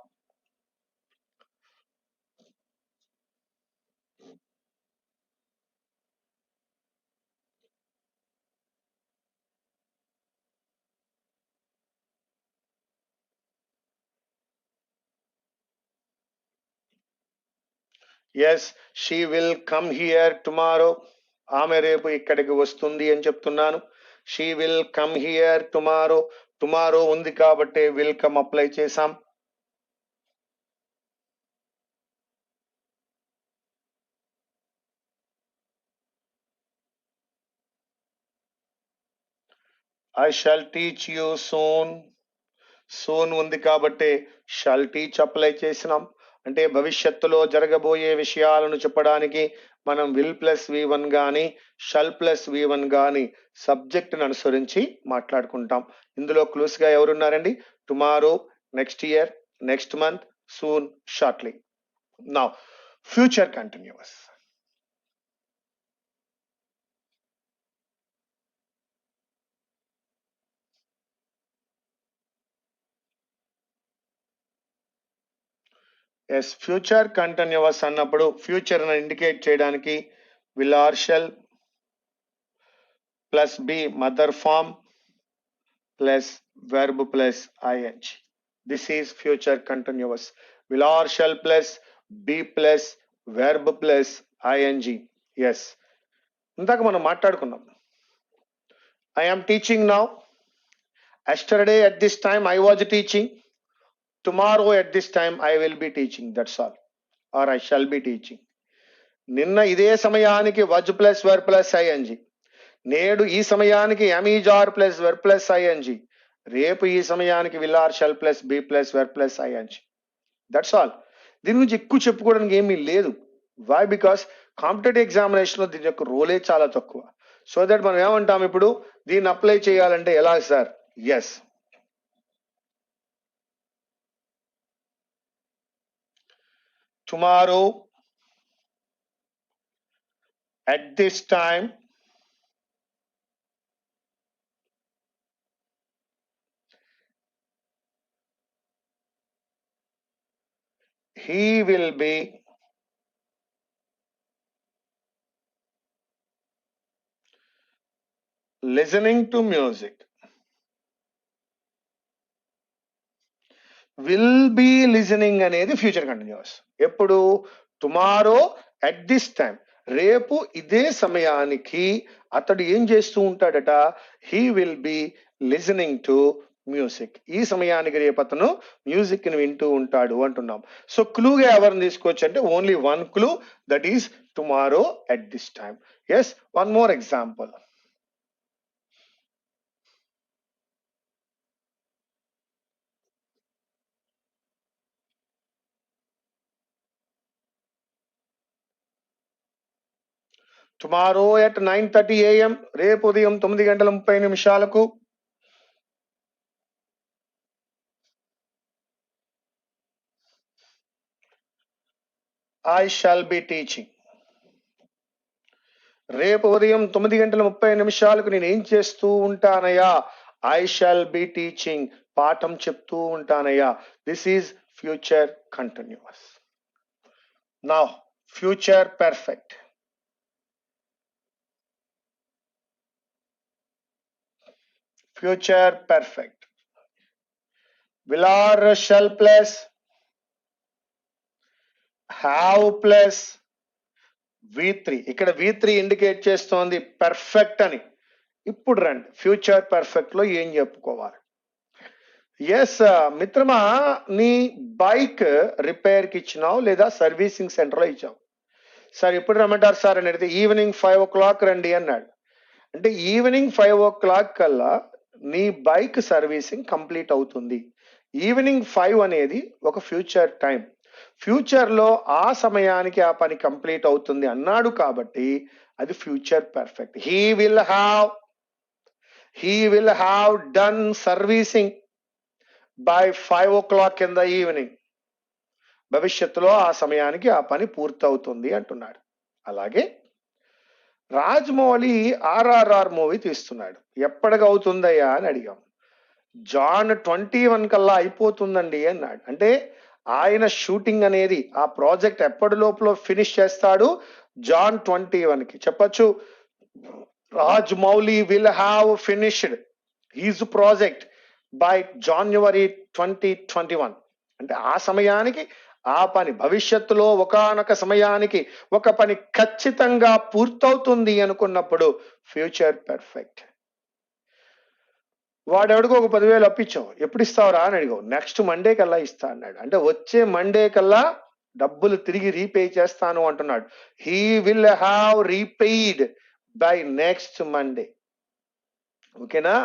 yes, she will come here tomorrow. ఆమె రేపు ఇక్కడికి వస్తుంది అని చెప్తున్నాను. She will come here tomorrow. Tomorrow ఉంది కాబట్టి విల్ కమ్ అప్లై చేసాం. I shall teach you soon. Soon ఉంది కాబట్టి షల్ టీచ్ అప్లై చేసినాం. అంటే భవిష్యత్తులో జరగబోయే విషయాలను చెప్పడానికి మనం విల్ ప్లస్ V1 కానీ షల్ ప్లస్ V1 కానీ సబ్జెక్ట్ని అనుసరించి మాట్లాడుకుంటాం. ఇందులో క్లూస్ గా ఎవరున్నారండి? Tomorrow, next year, next month, soon, shortly. Now future continuous. Yes, future continuous అన్నప్పుడు ఫ్యూచర్ ఇండికేట్ చేయడానికి will or shall plus be mother form plus verb plus ing. This is future continuous. Will or shall plus be plus verb plus ing. Yes. ఇందాక మనం మాట్లాడుకున్నాం. I am teaching now. Yesterday at this time I was teaching. Tomorrow at this time I will be teaching. That's all. Or I shall be teaching. నిన్న ఇదే సమయానికి was plus verb plus ing. నేడు ఈ సమయానికి am is are plus verb plus ing. రేపు ఈ సమయానికి will or shall plus be plus verb plus ING. That's all. దీని గురించి ఎక్కువ చెప్పుకోవడానికి ఏమీ లేదు. వై? బికాస్ కాంపిటేటివ్ ఎగ్జామినేషన్ లో దీని యొక్క రోలే చాలా తక్కువ. సో దట్ మనం ఏమంటాం, ఇప్పుడు దీన్ని అప్లై చేయాలంటే ఎలా sir? Yes, tomorrow at this time he will be listening to music. Will be listening అనేది ఫ్యూచర్ కంటిన్యూస్. ఎప్పుడు? టుమారో అట్ దిస్ టైం, రేపు ఇదే సమయానికి అతడు ఏం చేస్తూ ఉంటాడట? He will be listening to music. ఈ సమయానికి రేపు అతను మ్యూజిక్ ని వింటూ ఉంటాడు అంటున్నాం. సో క్లూగా ఎవరిని తీసుకోవచ్చు అంటే only one clue, that is tomorrow at this time. Yes, one more example. Tomorrow at 9:30 AM, రేపు ఉదయం 9:30 ఐ షాల్ బి టీచింగ్. రేపు ఉదయం 9:30 నేను ఏం చేస్తూ ఉంటానయ్యా? ఐ షాల్ బి టీచింగ్, పాఠం చెప్తూ ఉంటానయ్యా. This is future continuous. Now future perfect. Future perfect. will or shall plus have plus V3. ఇక్కడ V3 ఇండికేట్ చేస్తోంది పర్ఫెక్ట్ అని. ఇప్పుడు రండి ఫ్యూచర్ పర్ఫెక్ట్ లో ఏం చెప్పుకోవాలి. ఎస్ మిత్రమా, నీ బైక్ రిపేర్ కి ఇచ్చినావు లేదా సర్వీసింగ్ సెంటర్ లో ఇచ్చావు. సార్ ఎప్పుడు రమ్మంటారు సార్ అని అడిగితే ఈవినింగ్ 5 o'clock రండి అన్నాడు. అంటే ఈవినింగ్ 5 o'clock కల్లా నీ బైక్ సర్వీసింగ్ కంప్లీట్ అవుతుంది. ఈవినింగ్ 5 అనేది ఒక ఫ్యూచర్ టైం. ఫ్యూచర్ లో ఆ సమయానికి ఆ పని కంప్లీట్ అవుతుంది అన్నాడు కాబట్టి అది future perfect. He will have done servicing by 5 o'clock in the evening. భవిష్యత్తులో ఆ సమయానికి ఆ పని పూర్తవుతుంది అంటున్నాడు. అలాగే రాజమౌళి ఆర్ఆర్ఆర్ మూవీ తీస్తున్నాడు. ఎప్పటికి అవుతుందయ్యా అని అడిగాం. జాన్ 21 కల్లా అయిపోతుందండి అన్నాడు. అంటే ఆయన షూటింగ్ అనేది ఆ ప్రాజెక్ట్ ఎప్పటి లోపల ఫినిష్ చేస్తాడు? జాన్ 21కి. చెప్పచ్చు Rajamouli will have finished his project by January 2021. అంటే ఆ సమయానికి ఆ పని, భవిష్యత్తులో ఒకానొక సమయానికి ఒక పని ఖచ్చితంగా పూర్తవుతుంది అనుకున్నప్పుడు ఫ్యూచర్ పర్ఫెక్ట్. వాడు అడుగు ఒక 10,000 అప్పించావు, ఎప్పుడు ఇస్తావురా అని అడిగావు. నెక్స్ట్ మండే కల్లా ఇస్తా అన్నాడు. అంటే వచ్చే మండే కల్లా డబ్బులు తిరిగి రీపే చేస్తాను అంటున్నాడు. He will have repaid by next Monday. ఓకేనా?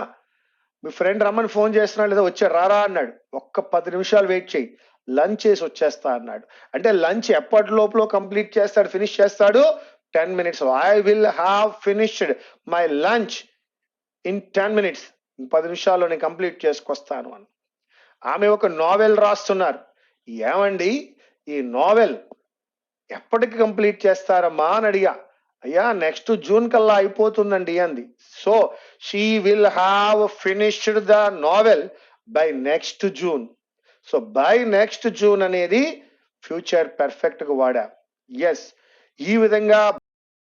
మీ ఫ్రెండ్ రమ్మని ఫోన్ చేస్తున్నాడు, లేదా వచ్చే రారా అన్నాడు. ఒక్క 10 నిమిషాలు వెయిట్ చేయి, లంచ్ చేసి వచ్చేస్తా అన్నాడు. అంటే లంచ్ ఎప్పటి లోపల కంప్లీట్ చేస్తాడు, ఫినిష్ చేస్తాడు? 10 minutes. I will have finished my lunch in 10 minutes. 10 నిమిషాల్లో నేను కంప్లీట్ చేసుకొస్తాను అని. ఆమె ఒక నావెల్ రాస్తున్నారు. ఏమండి ఈ నావెల్ ఎప్పటికి కంప్లీట్ చేస్తారమ్మా అని అడిగా. అయ్యా నెక్స్ట్ జూన్ కల్లా అయిపోతుందండి అంది. So she will have finished the novel by next June. So by next June అనేది ఫ్యూచర్ పర్ఫెక్ట్ గా వాడా. ఎస్, ఈ విధంగా